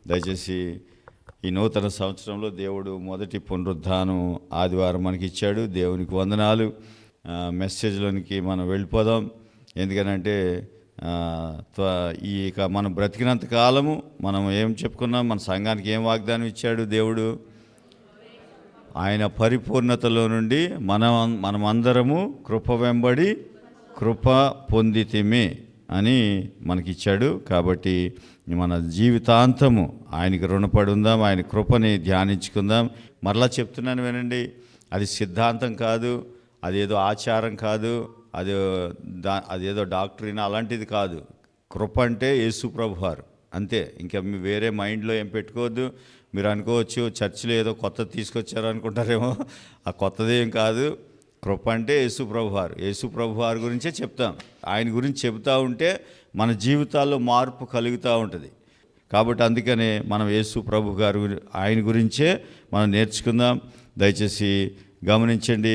దయచేసి ఈ నూతన సంవత్సరంలో దేవుడు మొదటి పునరుద్ధానం ఆదివారం మనకి ఇచ్చాడు. దేవునికి వందనాలు. మెసేజ్లోనికి మనం వెళ్ళిపోదాం. ఎందుకనంటే ఇక మనం బ్రతికినంత కాలము మనం ఏం చెప్పుకున్నాం, మన సంఘానికి ఏం వాగ్దానం ఇచ్చాడు దేవుడు? ఆయన పరిపూర్ణతలో నుండి మనమందరము కృప వెంబడి కృప పొందితిమే అని మనకిచ్చాడు. కాబట్టి మన జీవితాంతము ఆయనకి రుణపడి ఉందాం, ఆయన కృపని ధ్యానించుకుందాం. మరలా చెప్తున్నాను వినండి, అది సిద్ధాంతం కాదు, అదేదో ఆచారం కాదు, అదేదో డాక్టరీన్ అలాంటిది కాదు. కృప అంటే యేసు ప్రభువారు అంతే. ఇంకా వేరే మైండ్లో ఏం పెట్టుకోవద్దు. మీరు అనుకోవచ్చు చర్చిలో ఏదో కొత్తది తీసుకొచ్చారు అనుకుంటారేమో, ఆ కొత్తదేం కాదు. కృప అంటే యేసు ప్రభువారు. యేసు ప్రభువారి గురించే చెప్తాం. ఆయన గురించి చెబుతూ ఉంటే మన జీవితాల్లో మార్పు కలుగుతూ ఉంటుంది. కాబట్టి అందుకనే మనం యేసు ప్రభు గారు ఆయన గురించే మనం నేర్చుకుందాం. దయచేసి గమనించండి.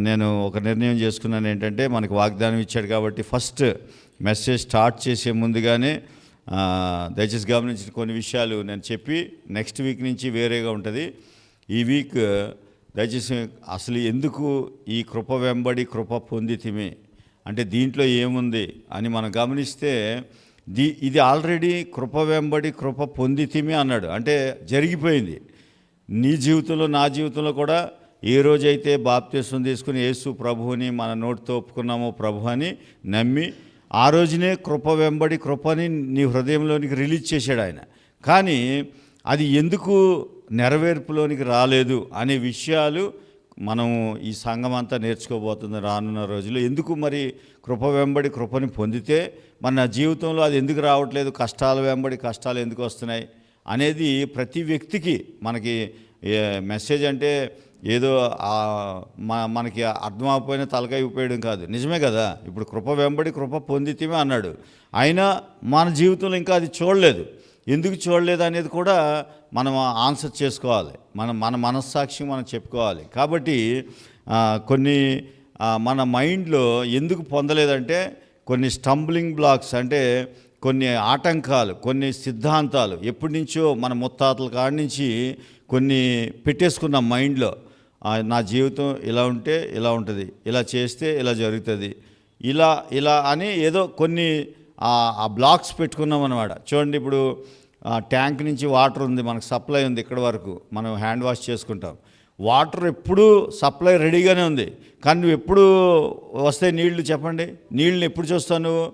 నేను ఒక నిర్ణయం చేసుకున్నాను ఏంటంటే, మనకు వాగ్దానం ఇచ్చాడు కాబట్టి ఫస్ట్ మెసేజ్ స్టార్ట్ చేసే ముందుగానే దయచేసి గమనించిన కొన్ని విషయాలు నేను చెప్పి నెక్స్ట్ వీక్ నుంచి వేరేగా ఉంటుంది. ఈ వీక్ దయచేసి అసలు ఎందుకు ఈ కృప వెంబడి కృప పొందితిమే అంటే దీంట్లో ఏముంది అని మనం గమనిస్తే, ఇది ఆల్రెడీ కృప వెంబడి కృప పొందితిమే అన్నాడు. అంటే జరిగిపోయింది. నీ జీవితంలో నా జీవితంలో కూడా ఏ రోజైతే బాప్తిస్మం తీసుకుని యేసు ప్రభువుని మన నోటితో ఒప్పుకున్నామో ప్రభు అని నమ్మి ఆ రోజునే కృప వెంబడి కృపని నీ హృదయంలోనికి రిలీజ్ చేశాడు ఆయన. కానీ అది ఎందుకు నెరవేర్పులోనికి రాలేదు అనే విషయాలు మనం ఈ సంఘం అంతా నేర్చుకోబోతుంది రానున్న రోజుల్లో. ఎందుకు మరి కృప వెంబడి కృపని పొందితే మన జీవితంలో అది ఎందుకు రావట్లేదు, కష్టాల వెంబడి కష్టాలు ఎందుకు వస్తున్నాయి అనేది ప్రతి వ్యక్తికి మనకి మెసేజ్ అంటే ఏదో మనకి అర్థమైపోయిన తలకాయ ఉపయోగం కాదు. నిజమే కదా. ఇప్పుడు కృప వెంబడి కృప పొందితేమే అన్నాడు. అయినా మన జీవితంలో ఇంకా అది చూడలేదు. ఎందుకు చూడలేదు అనేది కూడా మనం ఆన్సర్ చేసుకోవాలి. మన మనస్సాక్షి మనం చెప్పుకోవాలి. కాబట్టి కొన్ని మన మైండ్లో ఎందుకు పొందలేదంటే కొన్ని స్టంబ్లింగ్ బ్లాక్స్, అంటే కొన్ని ఆటంకాలు, కొన్ని సిద్ధాంతాలు ఎప్పటి నుంచో మన ముత్తాతల కాడి నుంచి కొన్ని పెట్టేసుకున్న మైండ్లో. నా జీవితం ఇలా ఉంటే ఇలా ఉంటుంది, ఇలా చేస్తే ఇలా జరుగుతుంది, ఇలా అని ఏదో కొన్ని ఆ బ్లాక్స్ పెట్టుకున్నాం అన్నమాట. చూడండి, ఇప్పుడు ట్యాంక్ నుంచి వాటర్ ఉంది, మనకు సప్లై ఉంది, ఇక్కడ వరకు మనం హ్యాండ్ వాష్ చేసుకుంటాం. వాటర్ ఎప్పుడూ సప్లై రెడీగానే ఉంది. కానీ నువ్వు ఎప్పుడు వస్తాయి నీళ్లు చెప్పండి? నీళ్ళని ఎప్పుడు చూస్తావు నువ్వు?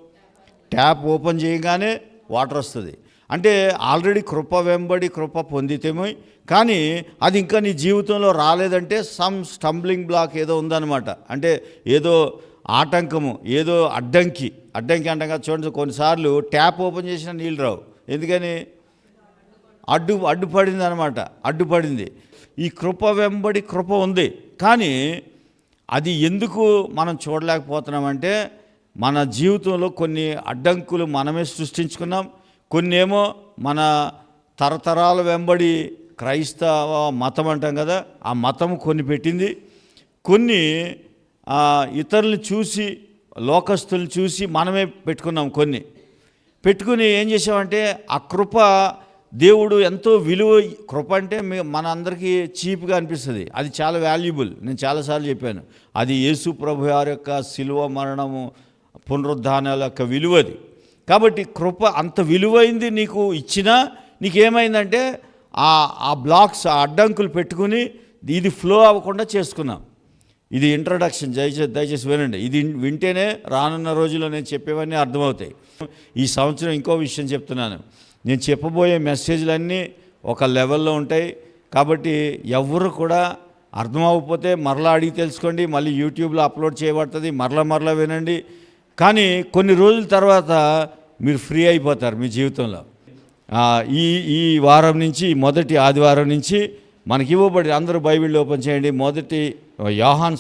ట్యాప్ ఓపెన్ చేయగానే వాటర్ వస్తుంది. అంటే ఆల్రెడీ కృప వెంబడి కృప పొందితేమో, కానీ అది ఇంకా నీ జీవితంలో రాలేదంటే సమ్ స్టంబ్లింగ్ బ్లాక్ ఏదో ఉందన్నమాట. అంటే ఏదో ఆటంకము, ఏదో అడ్డంకి అంటాం కదా. చూడండి, కొన్నిసార్లు ట్యాప్ ఓపెన్ చేసిన నీళ్ళు రావు. ఎందుకని? అడ్డుపడింది అనమాట, అడ్డుపడింది. ఈ కృప వెంబడి కృప ఉంది, కానీ అది ఎందుకు మనం చూడలేకపోతున్నామంటే మన జీవితంలో కొన్ని అడ్డంకులు మనమే సృష్టించుకున్నాం. కొన్ని ఏమో మన తరతరాల వెంబడి క్రైస్తవ మతం అంటాం కదా, ఆ మతం కొన్ని పెట్టింది. కొన్ని ఇతరులను చూసి, లోకస్తులను చూసి మనమే పెట్టుకున్నాం. కొన్ని పెట్టుకుని ఏం చేసామంటే ఆ కృప దేవుడు ఎంతో విలువ. కృప అంటే మన అందరికీ చీప్గా అనిపిస్తుంది, అది చాలా వాల్యుబుల్. నేను చాలాసార్లు చెప్పాను, అది యేసు ప్రభు వారి యొక్క శిలువ మరణము పునరుద్ధానాల యొక్క విలువది. కాబట్టి కృప అంత విలువైంది నీకు ఇచ్చినా నీకేమైందంటే ఆ బ్లాక్స్, ఆ అడ్డంకులు పెట్టుకుని ఇది ఫ్లో అవ్వకుండా చేసుకున్నాం. ఇది ఇంట్రడక్షన్, దయచేసి వినండి. ఇది వింటేనే రానున్న రోజుల్లో నేను చెప్పేవన్నీ అర్థమవుతాయి. ఈ సంవత్సరం ఇంకో విషయం చెప్తున్నాను. నేను చెప్పబోయే మెసేజ్లన్నీ ఒక లెవెల్లో ఉంటాయి. కాబట్టి ఎవరు కూడా అర్థం అవ్వకపోతే మరలా అడిగి తెలుసుకోండి. మళ్ళీ యూట్యూబ్లో అప్లోడ్ చేయబడుతుంది, మరలా వినండి. కానీ కొన్ని రోజుల తర్వాత మీరు ఫ్రీ అయిపోతారు మీ జీవితంలో. ఈ వారం నుంచి, మొదటి ఆదివారం నుంచి మనకి ఇవ్వబడి, అందరూ బైబిల్ ఓపెన్ చేయండి. మొదటి యోహాను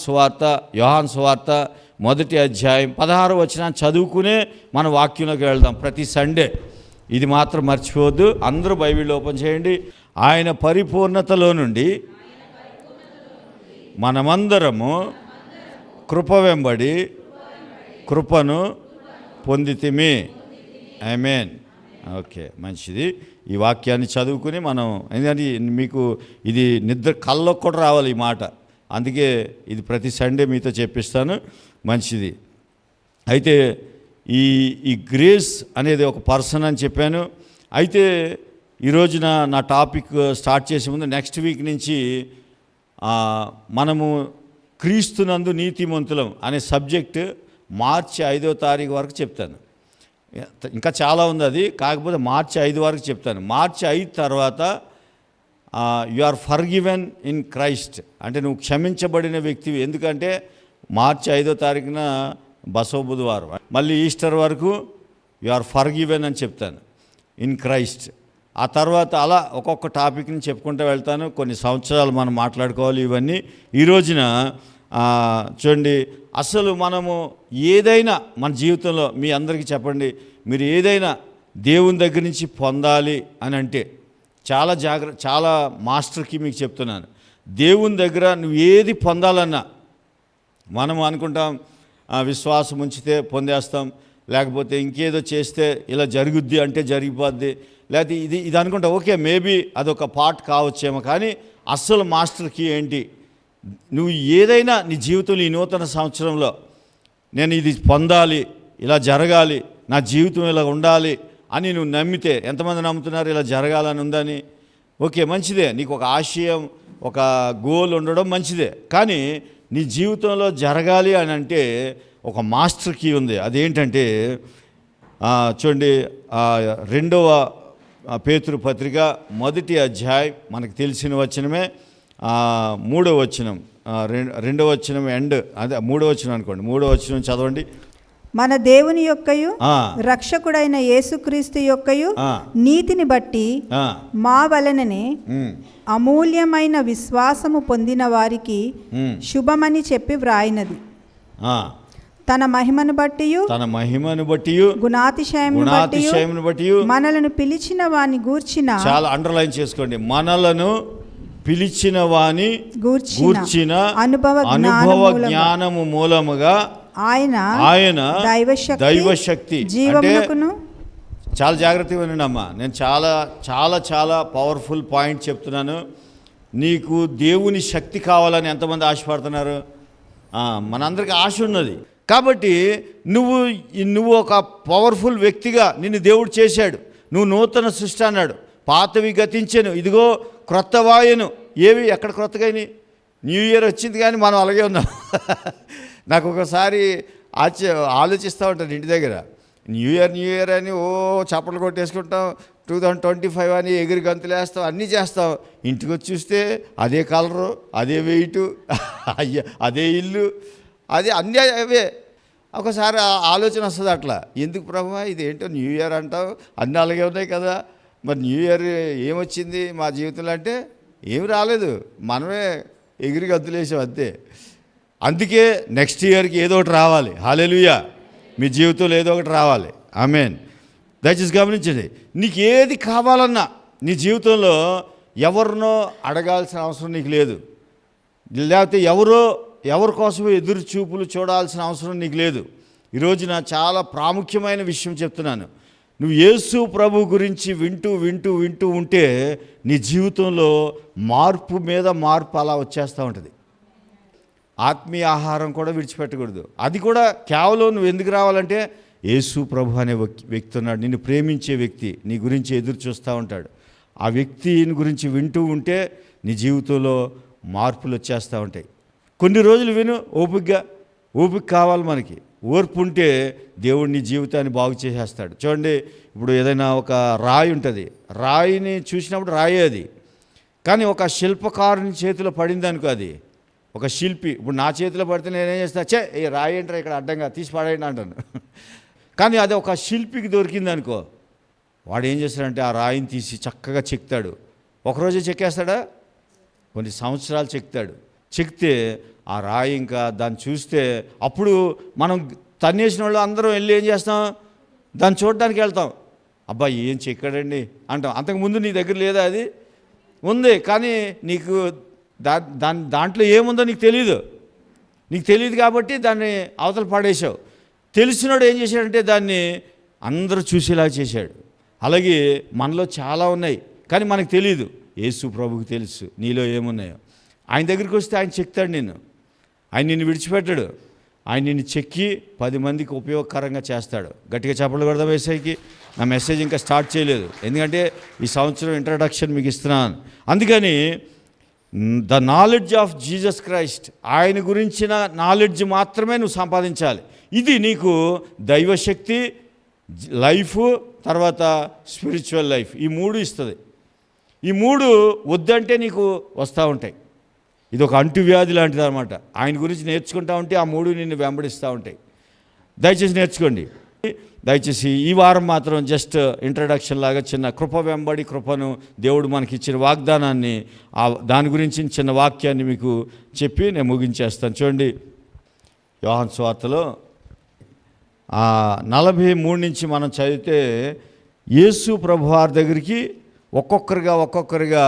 సువార్త మొదటి అధ్యాయం 16వ వచనాన్ని చదువుకునే మన వాక్యంలోకి వెళ్దాం ప్రతి సండే. ఇది మాత్రం మర్చిపోవద్దు. అందరూ బైబిల్ ఓపెన్ చేయండి. ఆయన పరిపూర్ణతలో నుండి మనమందరము కృప వెంబడి కృపను పొందితిమి. ఆమేన్. ఓకే, మంచిది. ఈ వాక్యాన్ని చదువుకుని మనం, ఎందుకంటే మీకు ఇది నిద్ర కళ్ళకు కూడా రావాలి ఈ మాట, అందుకే ఇది ప్రతి సండే మీతో చెప్పిస్తాను, మంచిది. అయితే ఈ గ్రేస్ అనేది ఒక పర్సన్ అని చెప్పాను. అయితే ఈరోజున నా టాపిక్ స్టార్ట్ చేసే ముందు నెక్స్ట్ వీక్ నుంచి మనము క్రీస్తునందు నీతిమంతులం అనే సబ్జెక్ట్ మార్చి 5వ తారీఖు వరకు చెప్తాను. ఇంకా చాలా ఉంది అది, కాకపోతే మార్చి 5 వరకు చెప్తాను. మార్చి 5 తర్వాత you are forgiven in Christ, అంటే నువ్వు క్షమించబడిన వ్యక్తివి. ఎందుకంటే మార్చి 5వ తారీఖున బసవ బుధవారం, మళ్ళీ ఈస్టర్ వరకు యు ఆర్ ఫర్గివెన్ అని చెప్తాను ఇన్ క్రైస్ట్. ఆ తర్వాత అలా ఒక్కొక్క టాపిక్ని చెప్పుకుంటూ వెళ్తాను. కొన్ని సంవత్సరాలు మనం మాట్లాడుకోవాలి ఇవన్నీ. ఈ రోజున చూడండి, అసలు మనము ఏదైనా మన జీవితంలో, మీ అందరికీ చెప్పండి, మీరు ఏదైనా దేవుని దగ్గర నుంచి పొందాలి అని అంటే చాలా మాస్టర్కి మీకు చెప్తున్నాను, దేవుని దగ్గర నువ్వు ఏది పొందాలన్నా మనం అనుకుంటాం విశ్వాసం ఉంచితే పొందేస్తాం, లేకపోతే ఇంకేదో చేస్తే ఇలా జరుగుద్ది అంటే జరిగిపోద్ది, లేకపోతే ఇది అనుకుంటా, ఓకే మేబీ అదొక పార్ట్ కావచ్చేమో. కానీ అస్సలు మాస్టర్కి ఏంటి, నువ్వు ఏదైనా నీ జీవితంలో ఈ నూతన సంవత్సరంలో నేను ఇది పొందాలి, ఇలా జరగాలి, నా జీవితం ఇలా ఉండాలి అని నువ్వు నమ్మితే, ఎంతమంది నమ్ముతున్నారు ఇలా జరగాలని ఉందని? ఓకే, మంచిదే, నీకు ఒక ఆశయం, ఒక గోల్ ఉండడం మంచిదే. కానీ నీ జీవితంలో జరగాలి అని అంటే ఒక మాస్టర్ కీ ఉంది. అదేంటంటే చూడండి, 2వ పేతురు పత్రిక 1వ అధ్యాయం, మనకు తెలిసిన వచనమే, 3వ వచనం, 2వ వచనం ఎండ్, అదే 3వ వచనం అనుకోండి, 3వ వచనం చదవండి. మన దేవుని యొక్కయు రక్షకుడైన యేసుక్రీస్తు యొక్కయు నీతిని బట్టి మా వలననే అమూల్యమైన విశ్వాసము పొందిన వారికి శుభమని చెప్పి వ్రాయినది. తన మహిమను బట్టి గుణాతిశయమును బట్టి మనలను పిలిచిన వాని గూర్చిన, చాలా అండర్లైన్ చేసుకోండి, మనలను పిలిచిన వాని గూర్చిన అనుభవ జ్ఞానము మూలముగా ఆయన దైవశక్తి జీవమునకును. చాలా జాగ్రత్తగా వినండమ్మా, నేను చాలా పవర్ఫుల్ పాయింట్ చెప్తున్నాను. నీకు దేవుని శక్తి కావాలని ఎంతమంది ఆశపడుతున్నారు? మనందరికీ ఆశ ఉన్నది. కాబట్టి నువ్వు ఒక పవర్ఫుల్ వ్యక్తిగా నిన్ను దేవుడు చేశాడు. నువ్వు నూతన సృష్టి అన్నాడు, పాతవి గతించెను, ఇదిగో క్రొత్త వాయను. ఏవి ఎక్కడ క్రొత్తగా అయినాయి? న్యూ ఇయర్ వచ్చింది కానీ మనం అలాగే ఉన్నాం. నాకు ఒకసారి ఆలోచిస్తూ ఉంటాను ఇంటి దగ్గర, న్యూ ఇయర్ అని చప్పట్లు కొట్టేసుకుంటాం, 2025 అని ఎగిరి గంతులు వేస్తాం, అన్నీ చేస్తాం. ఇంటికి వచ్చి చూస్తే అదే కలరు, అదే వెయిటు, అదే ఇల్లు, అది అన్నీ అవే. ఒకసారి ఆలోచన వస్తుంది అట్లా, ఎందుకు ప్రభువా ఇది ఏంటో న్యూ ఇయర్ అంటావు, అన్నీ అలాగే ఉన్నాయి కదా, మరి న్యూ ఇయర్ ఏమొచ్చింది మా జీవితంలో అంటే ఏమి రాలేదు, మనమే ఎగిరి గంతులు వేసాం అంతే. అందుకే నెక్స్ట్ ఇయర్కి ఏదో ఒకటి రావాలి. హల్లెలూయా, మీ జీవితంలో ఏదో ఒకటి రావాలి. ఆమేన్. దయచేసి గమనించండి, నీకు ఏది కావాలన్నా నీ జీవితంలో ఎవరినో అడగాల్సిన అవసరం నీకు లేదు, లేకపోతే ఎవరి కోసం ఎదురు చూపులు చూడాల్సిన అవసరం నీకు లేదు. ఈరోజున చాలా ప్రాముఖ్యమైన విషయం చెప్తున్నాను. నువ్వు యేసు ప్రభు గురించి వింటూ ఉంటే నీ జీవితంలో మార్పు మీద మార్పు అలా వచ్చేస్తూ ఉంటుంది. ఆత్మీయ ఆహారం కూడా విడిచిపెట్టకూడదు. అది కూడా కేవలం నువ్వు ఎందుకు రావాలంటే, యేసు ప్రభు అనే వ్యక్తి ఉన్నాడు, నిన్ను ప్రేమించే వ్యక్తి, నీ గురించి ఎదురు చూస్తూ ఉంటాడు. ఆ వ్యక్తిని గురించి వింటూ ఉంటే నీ జీవితంలో మార్పులు వచ్చేస్తూ ఉంటాయి. కొన్ని రోజులు విను, ఓపిక కావాలి మనకి. ఓర్పు ఉంటే దేవుడు నీ జీవితాన్ని బాగు చేసేస్తాడు. చూడండి, ఇప్పుడు ఏదైనా ఒక రాయి ఉంటుంది, రాయిని చూసినప్పుడు రాయే అది, కానీ ఒక శిల్పకారుని చేతిలో పడింది అనుకో, అది ఒక శిల్పి, ఇప్పుడు నా చేతిలో పడితే నేనేం చేస్తా, ఈ రాయి ఏంట్రా ఇక్కడ అడ్డంగా తీసి పడేయండి అంటాను. కానీ అది ఒక శిల్పికి దొరికింది అనుకో, వాడు ఏం చేస్తాడంటే ఆ రాయిని తీసి చక్కగా చెక్తాడు. ఒకరోజే చెక్కేస్తాడా? కొన్ని సంవత్సరాలు చెక్తే ఆ రాయి ఇంకా దాన్ని చూస్తే, అప్పుడు మనం తన్నేసిన వాళ్ళు అందరం వెళ్ళి ఏం చేస్తాం, దాన్ని చూడడానికి వెళ్తాం, అబ్బాయి ఏం చెక్కాడండి అంటాం. అంతకుముందు నీ దగ్గర లేదా? అది ఉంది, కానీ నీకు దాంట్లో ఏముందో నీకు తెలియదు కాబట్టి దాన్ని అవతల పడేసావు. తెలిసినోడు ఏం చేశాడంటే దాన్ని అందరూ చూసేలా చేశాడు. అలాగే మనలో చాలా ఉన్నాయి, కానీ మనకు తెలియదు. యేసు ప్రభువుకి తెలుసు నీలో ఏమున్నాయో. ఆయన దగ్గరికి వస్తే ఆయన చెక్తాడు నిన్ను. ఆయన నిన్ను విడిచిపెట్టాడు. ఆయన నిన్ను చెక్కి 10 మందికి ఉపయోగకరంగా చేస్తాడు. గట్టిగా చెప్పలు కొడదాం యేసయ్యకి. నా మెసేజ్ ఇంకా స్టార్ట్ చేయలేదు, ఎందుకంటే ఈ సంవత్సరం ఇంట్రడక్షన్ మీకు ఇస్తున్నాను. అందుకని the knowledge of Jesus Christ, ఆయన గురించిన నాలెడ్జ్ మాత్రమే నువ్వు సంపాదించాలి. ఇది నీకు దైవశక్తి, లైఫ్, తర్వాత స్పిరిచువల్ లైఫ్, ఈ 3 ఇస్తుంది. ఈ 3 వద్దంటే నీకు వస్తూ ఉంటాయి. ఇది ఒక అంటువ్యాధి లాంటిది అనమాట. ఆయన గురించి నేర్చుకుంటా ఉంటే ఆ 3 నిన్ను వెంబడిస్తూ ఉంటాయి. దయచేసి నేర్చుకోండి. దయచేసి ఈ వారం మాత్రం జస్ట్ ఇంట్రడక్షన్ లాగా చిన్న కృప వెంబడి కృపను, దేవుడు మనకి ఇచ్చిన వాగ్దానాన్ని, దాని గురించి చిన్న వాక్యాన్ని మీకు చెప్పి నేను ముగించేస్తాను. చూడండి, యోహాను సువార్తలో 43 నుంచి మనం చదివితే, యేసు ప్రభువారి దగ్గరికి ఒక్కొక్కరిగా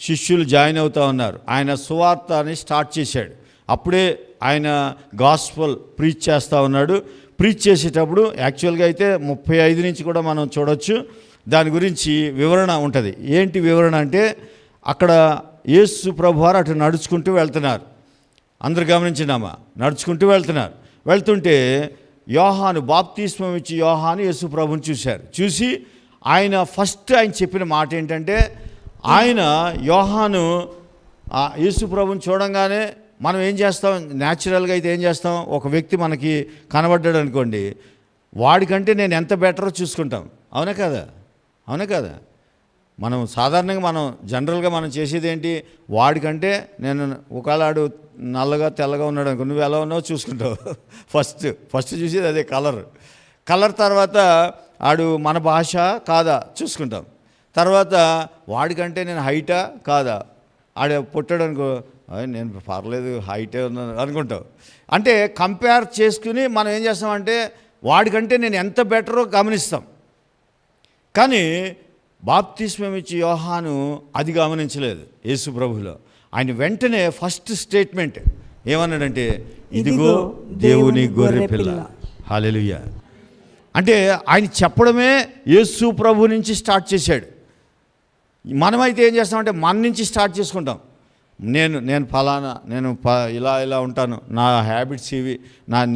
శిష్యులు జాయిన్ అవుతూ ఉన్నారు. ఆయన సువార్తని స్టార్ట్ చేశాడు. అప్పుడే ఆయన గాస్పల్ ప్రీచ్ చేస్తూ ఉన్నాడు. ప్రీచ్ చేసేటప్పుడు యాక్చువల్గా అయితే 35 నుంచి కూడా మనం చూడొచ్చు. దాని గురించి వివరణ ఉంటుంది. ఏంటి వివరణ అంటే, అక్కడ యేసు ప్రభువారు అటు నడుచుకుంటూ వెళ్తున్నారు. అందరు గమనించినామా? నడుచుకుంటూ వెళ్తుంటే యోహాను, బాప్తిస్మం ఇచ్చి యోహాను యేసు ప్రభుని చూశారు. చూసి ఆయన చెప్పిన మాట ఏంటంటే, ఆయన యోహాను యేసు ప్రభుని చూడంగానే మనం ఏం చేస్తాం, న్యాచురల్గా అయితే ఏం చేస్తాం, ఒక వ్యక్తి మనకి కనబడ్డాడు అనుకోండి, వాడికంటే నేను ఎంత బెటరో చూసుకుంటాం. అవునా కదా? మనం సాధారణంగా జనరల్గా మనం చేసేది ఏంటి, వాడికంటే నేను ఒకవేళ నల్లగా తెల్లగా ఉన్నాడు అనుకో, నువ్వు ఎలా ఉన్నావో చూసుకుంటావు. ఫస్ట్ చూసేది అదే కలర్. తర్వాత ఆడు మన భాష కాదా చూసుకుంటాం. తర్వాత వాడికంటే నేను హైటా కాదా, ఆడ పుట్టాడు అనుకో, నేను పర్లేదు హైటే ఉన్నాను అనుకుంటావు. అంటే కంపేర్ చేసుకుని మనం ఏం చేస్తామంటే, వాడికంటే నేను ఎంత బెటరో గమనిస్తాం. కానీ బాప్తిస్మం ఇచ్చి యోహాను అది గమనించలేదు యేసు ప్రభులో. ఆయన వెంటనే ఫస్ట్ స్టేట్మెంట్ ఏమన్నాడంటే, ఇదిగో దేవుని గొర్రెపిల్ల. హల్లెలూయా. అంటే ఆయన చెప్పడమే యేసు ప్రభు నుంచి స్టార్ట్ చేశాడు. మనమైతే ఏం చేస్తామంటే మన నుంచి స్టార్ట్ చేసుకుంటాం. నేను ఫలానా, నేను ఇలా ఉంటాను, నా హ్యాబిట్స్ ఇవి,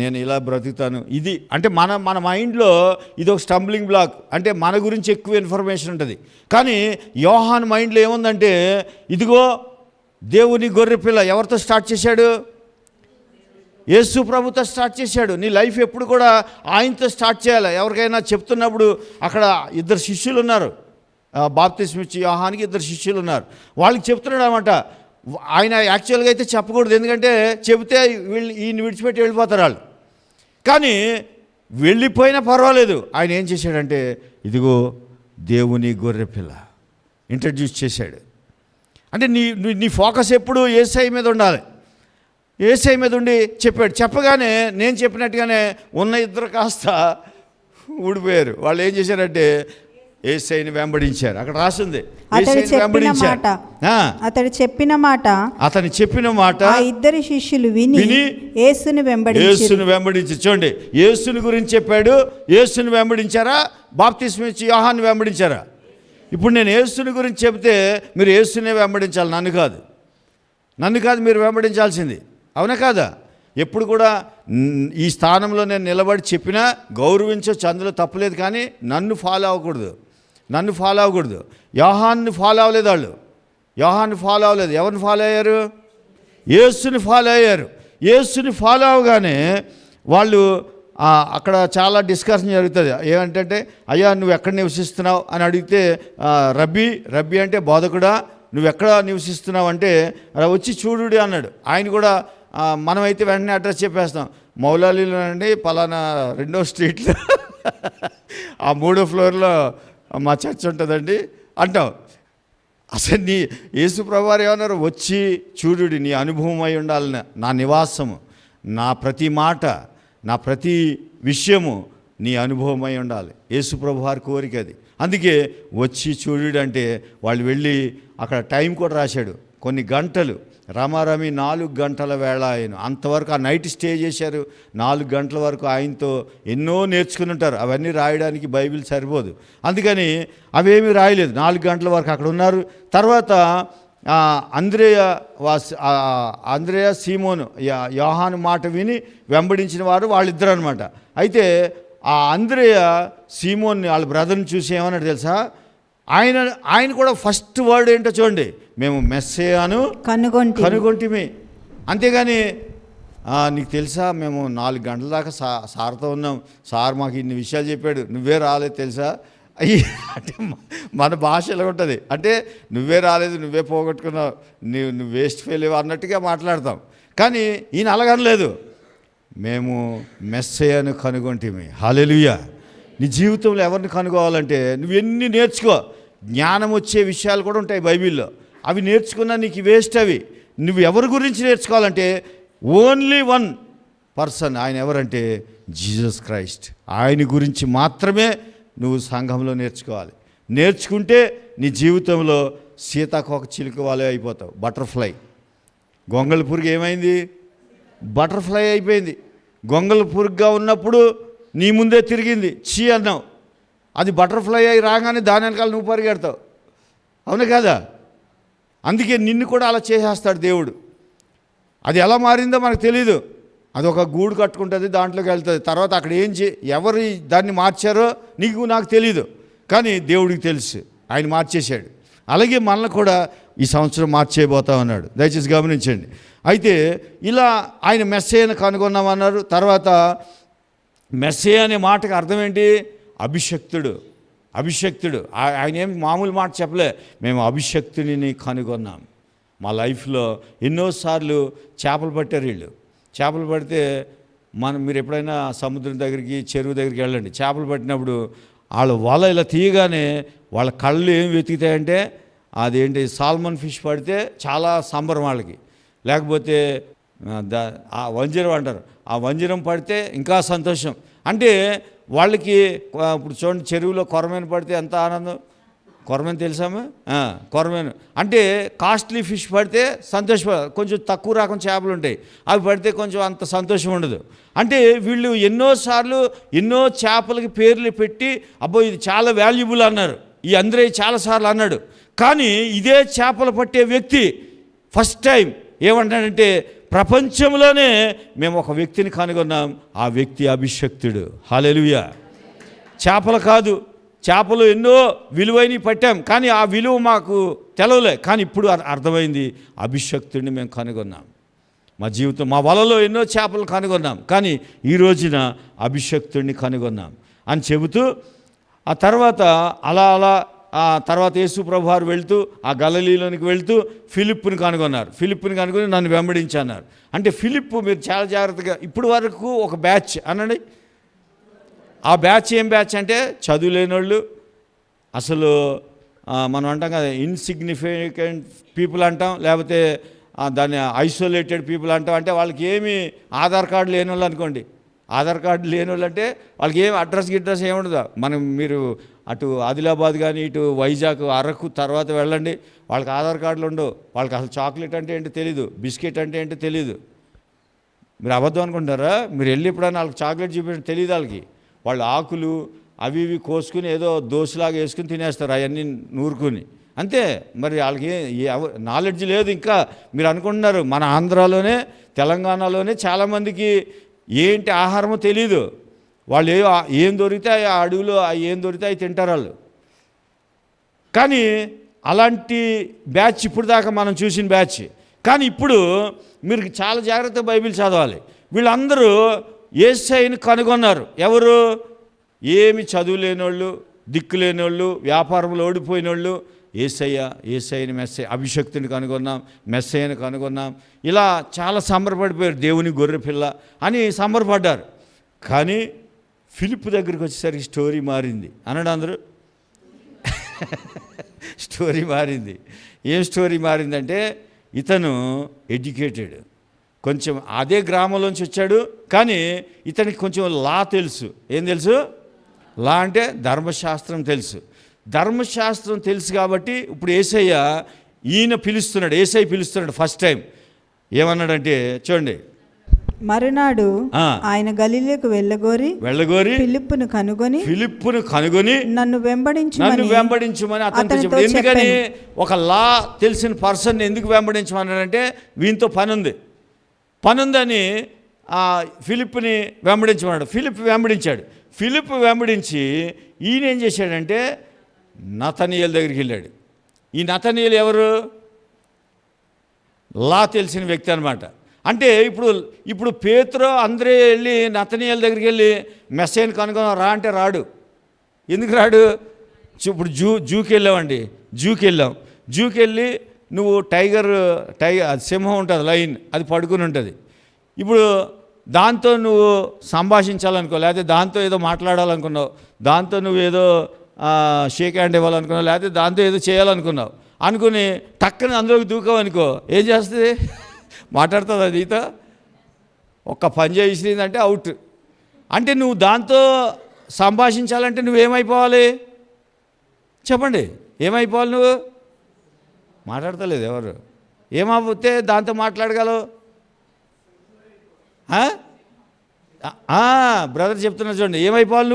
నేను ఇలా బ్రతుకుతాను, ఇది అంటే మన మైండ్లో ఇది ఒక స్టంబ్లింగ్ బ్లాక్. అంటే మన గురించి ఎక్కువ ఇన్ఫర్మేషన్ ఉంటుంది. కానీ యోహాను మైండ్లో ఏముందంటే, ఇదిగో దేవుని గొర్రెపిల్ల. ఎవరితో స్టార్ట్ చేశాడు? యేసు ప్రభుతో స్టార్ట్ చేశాడు. నీ లైఫ్ ఎప్పుడు కూడా ఆయనతో స్టార్ట్ చేయాలి. ఎవరికైనా చెప్తున్నప్పుడు, అక్కడ 2 శిష్యులు ఉన్నారు, బాప్తిస్మం ఇచ్చి యోహానికి 2 శిష్యులు ఉన్నారు. వాళ్ళకి చెప్తున్నాడు అన్నమాట. ఆయన యాక్చువల్గా అయితే చెప్పకూడదు, ఎందుకంటే చెబితే ఈయన విడిచిపెట్టి వెళ్ళిపోతారు వాళ్ళు. కానీ వెళ్ళిపోయినా పర్వాలేదు. ఆయన ఏం చేశాడంటే, ఇదిగో దేవుని గొర్రెపిల్ల ఇంట్రడ్యూస్ చేశాడు. అంటే నీ ఫోకస్ ఎప్పుడు యేసయ్య మీద ఉండాలి. యేసయ్య మీద ఉండి చెప్పాడు. చెప్పగానే నేను చెప్పినట్టుగానే ఉన్న 2 కాస్త ఊడిపోయారు. వాళ్ళు ఏం చేశారంటే యేసయ్యని వెంబడించారు. అక్కడ రాసింది, అతడు చెప్పిన మాట ఆ 2 శిష్యులు విని యేసుని వెంబడించి. చూడండి, యేసుని గురించి చెప్పాడు. యేసుని వెంబడించారా? బాప్తిస్మం ఇచ్చి యోహాన్ని వెంబడించారా? ఇప్పుడు నేను యేసుని గురించి చెబితే మీరు యేసునే వెంబడించాలి, నన్ను కాదు మీరు వెంబడించాల్సింది. అవునా కాదా? ఎప్పుడు కూడా ఈ స్థానంలో నేను నిలబడి చెప్పినా గౌరవించవచ్చు, అందులో తప్పులేదు. కానీ నన్ను ఫాలో అవ్వకూడదు. యోహాన్ని ఫాలో అవ్వలేదు వాళ్ళు. ఎవరిని ఫాలో అయ్యారు? యేసుని ఫాలో అవ్వగానే వాళ్ళు అక్కడ చాలా డిస్కషన్ జరుగుతుంది. ఏమంటే, అయ్యా నువ్వు ఎక్కడ నివసిస్తున్నావు అని అడిగితే, రబ్బీ అంటే బోధకుడా, నువ్వు ఎక్కడ నివసిస్తున్నావు అంటే, వచ్చి చూడుడి అన్నాడు. ఆయన కూడా మనమైతే వెంటనే అడ్రస్ చెప్పేస్తాం, మౌలాలీలో అండి, పలానా 2వ స్ట్రీట్లో ఆ 3వ ఫ్లోర్లో మా చర్చ్ ఉంటుందండి అంటాం. అసలు యేసు ప్రభువారు ఏమన్నారు? వచ్చి చూడుడి, నీ అనుభవం అయి ఉండాలని, నా నివాసము, నా ప్రతి మాట, నా ప్రతి విషయము నీ అనుభవం అయి ఉండాలి. యేసు ప్రభువారి కోరిక అది. అందుకే వచ్చి చూడుడు అంటే వాళ్ళు వెళ్ళి అక్కడ టైం కూడా రాశాడు. కొన్ని గంటలు రమారమి 4 గంటల వేళ ఆయన అంతవరకు ఆ నైట్ స్టే చేశారు. 4 గంటల వరకు ఆయనతో ఎన్నో నేర్చుకుని ఉంటారు. అవన్నీ రాయడానికి బైబిల్ సరిపోదు, అందుకని అవేమీ రాయలేదు. 4 గంటల వరకు అక్కడ ఉన్నారు. తర్వాత అంద్రేయ సీమోను యోహాను మాట విని వెంబడించిన వారు వాళ్ళిద్దరు అనమాట. అయితే ఆ అంద్రేయ సీమోన్ని వాళ్ళ బ్రదర్ని చూసి ఏమన్నాడు తెలుసా? ఆయన కూడా ఫస్ట్ వర్డ్ ఏంటో చూడండి, మేము మెస్సేయాను కనుగొంటిమి. అంతేగాని నీకు తెలుసా మేము 4 గంటల దాకా సార్తో ఉన్నాం, సార్ మాకు ఇన్ని విషయాలు చెప్పాడు, నువ్వే రాలేదు తెలుసా అంటే మన భాష ఎలా ఉంటుంది అంటే నువ్వే రాలేదు, నువ్వే పోగొట్టుకున్నావు, నువ్వు వేస్ట్ ఫెయిల్ అన్నట్టుగా మాట్లాడతాం. కానీ ఈయన అలాగనలేదు, మేము మెస్సేయాను కనుగొంటిమి. హల్లెలూయా. నీ జీవితంలో ఎవరిని కనుగోవాలంటే నువ్వు ఎన్ని నేర్చుకో, జ్ఞానం వచ్చే విషయాలు కూడా ఉంటాయి బైబిల్లో, అవి నేర్చుకున్నా నీకు వేస్ట్. అవి నువ్వు ఎవరి గురించి నేర్చుకోవాలంటే ఓన్లీ వన్ పర్సన్, ఆయన ఎవరంటే జీసస్ క్రైస్ట్. ఆయన గురించి మాత్రమే నువ్వు సంఘంలో నేర్చుకోవాలి. నేర్చుకుంటే నీ జీవితంలో సీతాకోక చిలుక వాళ్ళే అయిపోతావు, బటర్ఫ్లై. గొంగళి పురుగు ఏమైంది? బటర్ఫ్లై అయిపోయింది. గొంగళి పురుగుగా ఉన్నప్పుడు నీ ముందే తిరిగింది, చీ అన్నావు, అది బటర్ఫ్లై అయి రాగానే దాని వెనకాల నువ్వు పరిగెడతావు, అవును కదా? అందుకే నిన్ను కూడా అలా చేసేస్తాడు దేవుడు. అది ఎలా మారిందో మనకు తెలీదు. అది ఒక గూడు కట్టుకుంటుంది, దాంట్లోకి వెళ్తుంది. తర్వాత అక్కడ ఎవరు దాన్ని మార్చారో నాకు తెలీదు, కానీ దేవుడికి తెలుసు, ఆయన మార్చేశాడు. అలాగే మనల్ని కూడా ఈ సంవత్సరం మార్చేయబోతా ఉన్నాడు, దయచేసి గమనించండి. అయితే ఇలా ఆయన మెస్సేయను కనుగొన్నామన్నారు. తర్వాత మెస్సేయ అనే మాటకు అర్థం ఏంటి? అభిషక్తుడు. ఆయన ఏం మామూలు మాట చెప్పలే, మేము అభిషక్తుని కనుగొన్నాం. మా లైఫ్లో ఎన్నోసార్లు చేపలు పట్టారు వీళ్ళు. చేపలు పడితే మీరు ఎప్పుడైనా సముద్రం దగ్గరికి, చెరువు దగ్గరికి వెళ్ళండి. చేపలు పట్టినప్పుడు వాళ్ళ వల ఇలా తీయగానే వాళ్ళ కళ్ళు ఏం వెతుకుతాయంటే అదేంటి, సాల్మన్ ఫిష్ పడితే చాలా సంబరం వాళ్ళకి, లేకపోతే ఆ వంజరం అంటారు, ఆ వంజరం పడితే ఇంకా సంతోషం. అంటే వాళ్ళకి ఇప్పుడు చూడండి, చెరువులో కొరమేను పడితే ఎంత ఆనందం. కొరమేను తెలుసామా? కొరమేను అంటే కాస్ట్లీ ఫిష్ పడితే సంతోషపడ, కొంచెం తక్కువ రకం చేపలు ఉంటాయి, అవి పడితే కొంచెం అంత సంతోషం ఉండదు. అంటే వీళ్ళు ఎన్నోసార్లు ఎన్నో చేపలకి పేర్లు పెట్టి అబ్బో ఇది చాలా వాల్యుబుల్ అన్నారు. ఈ అంద్రే చాలాసార్లు అన్నాడు. కానీ ఇదే చేపలు పట్టే వ్యక్తి ఫస్ట్ టైం ఏమంటాడంటే, ప్రపంచంలోనే మేము ఒక వ్యక్తిని కనుగొన్నాం, ఆ వ్యక్తి అభిషక్తుడు. హల్లెలూయా. చేపలు కాదు, చేపలు ఎన్నో విలువైనవి పట్టాం, కానీ ఆ విలువ మాకు తెలవలే. కానీ ఇప్పుడు అర్థమైంది, అభిషక్తుడిని మేము కనుగొన్నాం. మా జీవితం, మా వలలో ఎన్నో చేపలు కనుగొన్నాం, కానీ ఈ రోజున అభిషక్తుడిని కనుగొన్నాం అని చెబుతూ, ఆ తర్వాత ఆ తర్వాత యేసు ప్రభువారు వెళ్తూ ఆ గలిలయలోనికి వెళ్తూ ఫిలిప్పుని కనుగొన్నారు. ఫిలిప్పుని కనుగొని నన్ను వెంబడించన్నారు. అంటే ఫిలిప్పు, మీరు చాలా జాగ్రత్తగా, ఇప్పుడు వరకు ఒక బ్యాచ్ అనండి. ఆ బ్యాచ్ ఏం బ్యాచ్ అంటే చదువు లేనోళ్ళు, అసలు మనం అంటాం కదా ఇన్సిగ్నిఫికెంట్ పీపుల్ అంటాం, లేకపోతే దాన్ని ఐసోలేటెడ్ పీపుల్ అంటాం. అంటే వాళ్ళకి ఏమి ఆధార్ కార్డు లేని వాళ్ళు అనుకోండి. ఆధార్ కార్డు లేని వాళ్ళు అంటే వాళ్ళకి ఏమి అడ్రస్ ఏముండదు. మీరు అటు ఆదిలాబాద్ కానీ ఇటు వైజాగ్ అరకు తర్వాత వెళ్ళండి, వాళ్ళకి ఆధార్ కార్డులు ఉండవు. వాళ్ళకి అసలు చాక్లెట్ అంటే ఏంటో తెలీదు, బిస్కెట్ అంటే ఏంటో తెలీదు. మీరు అబద్ధం అనుకుంటారా? మీరు వెళ్ళి ఎప్పుడైనా వాళ్ళకి చాక్లెట్ చూపించడం తెలియదు వాళ్ళకి. వాళ్ళు ఆకులు అవి ఇవి కోసుకుని ఏదో దోశలాగా వేసుకుని తినేస్తారు, అవన్నీ నూరుకుని, అంతే. మరి వాళ్ళకి నాలెడ్జ్ లేదు. ఇంకా మీరు అనుకుంటున్నారు మన ఆంధ్రాలోనే తెలంగాణలోనే చాలామందికి ఏంటి ఆహారమో తెలీదు. వాళ్ళు ఏం దొరికితే ఆ అడవిలో ఏం దొరికితే అవి తింటారు వాళ్ళు. కానీ అలాంటి బ్యాచ్ ఇప్పుడు దాకా మనం చూసిన బ్యాచ్. కానీ ఇప్పుడు మీరు చాలా జాగ్రత్తగా బైబిల్ చదవాలి. వీళ్ళందరూ యేసయ్యను కనుగొన్నారు. ఎవరు? ఏమి చదువు లేనోళ్ళు, దిక్కు లేనోళ్ళు, వ్యాపారంలో ఓడిపోయిన వాళ్ళు, యేసయ్యని మెస్సయ్య అభిషక్తుని కనుగొన్నాం, మెస్సయ్యని కనుగొన్నాం, ఇలా చాలా సంబరపడిపోయారు. దేవుని గొర్రెపిల్ల అని సంబరపడ్డారు. కానీ ఫిలిప్ దగ్గరికి వచ్చేసరికి స్టోరీ మారింది అన్నాడు అందరూ. స్టోరీ మారింది. ఏం స్టోరీ మారిందంటే, ఇతను ఎడ్యుకేటెడ్, కొంచెం అదే గ్రామంలోంచి వచ్చాడు, కానీ ఇతనికి కొంచెం లా తెలుసు. ఏం తెలుసు? లా అంటే ధర్మశాస్త్రం తెలుసు. ధర్మశాస్త్రం తెలుసు కాబట్టి ఇప్పుడు యేసయ్య ఈయన పిలుస్తున్నాడు, యేసయ్య పిలుస్తున్నాడు ఫస్ట్ టైం. ఏమన్నాడంటే చూడండి, మరునాడు ఆయన గలిలయకు వెళ్ళగోరి ఫిలిప్పును కనుగొని నన్ను వెంబడించమని అతనితో చెప్పాడు. ఎందుకని? ఒక లా తెలిసిన పర్సన్ ఎందుకు వెంబడించమన్నాడంటే వీనితో పని ఉందని ఫిలిప్పుని వెంబడించమన్నాడు. ఫిలిప్ వెంబడించాడు. ఫిలిప్ వెంబడించి ఈయన ఏం చేశాడంటే నతనీయేలు దగ్గరికి వెళ్ళాడు. ఈ నతనీయేలు ఎవరు? లా తెలిసిన వ్యక్తి అనమాట. అంటే ఇప్పుడు పేతురు అంద్రే వెళ్ళి నతనీయేలు దగ్గరికి వెళ్ళి మెస్సైని కనుగొని రా అంటే రాడు. ఎందుకు రాడు? ఇప్పుడు జూకి వెళ్ళామండి, జూకి వెళ్ళి నువ్వు టైగర్ సింహం ఉంటుంది, లైన్, అది పడుకుని ఉంటుంది. ఇప్పుడు దాంతో నువ్వు సంభాషించాలనుకో, లేకపోతే దాంతో ఏదో మాట్లాడాలనుకున్నావు, దాంతో నువ్వు ఏదో షేక్ హ్యాండ్ ఇవ్వాలనుకున్నావు, లేకపోతే దాంతో ఏదో చేయాలనుకున్నావు అనుకుని టక్కని అందులోకి దూకావనుకో, ఏం చేస్తుంది? మాట్లాడుతుంది అది. ఈత ఒక్క పని చేసిందంటే అవుట్. అంటే నువ్వు దాంతో సంభాషించాలంటే నువ్వేమైపోవాలి చెప్పండి? ఏమైపోవాలి? నువ్వు మాట్లాడతలేదు. ఎవరు ఏమైపోతే దాంతో మాట్లాడగలవు? బ్రదర్ చెప్తున్నా చూడండి, ఏమైపోవాలి?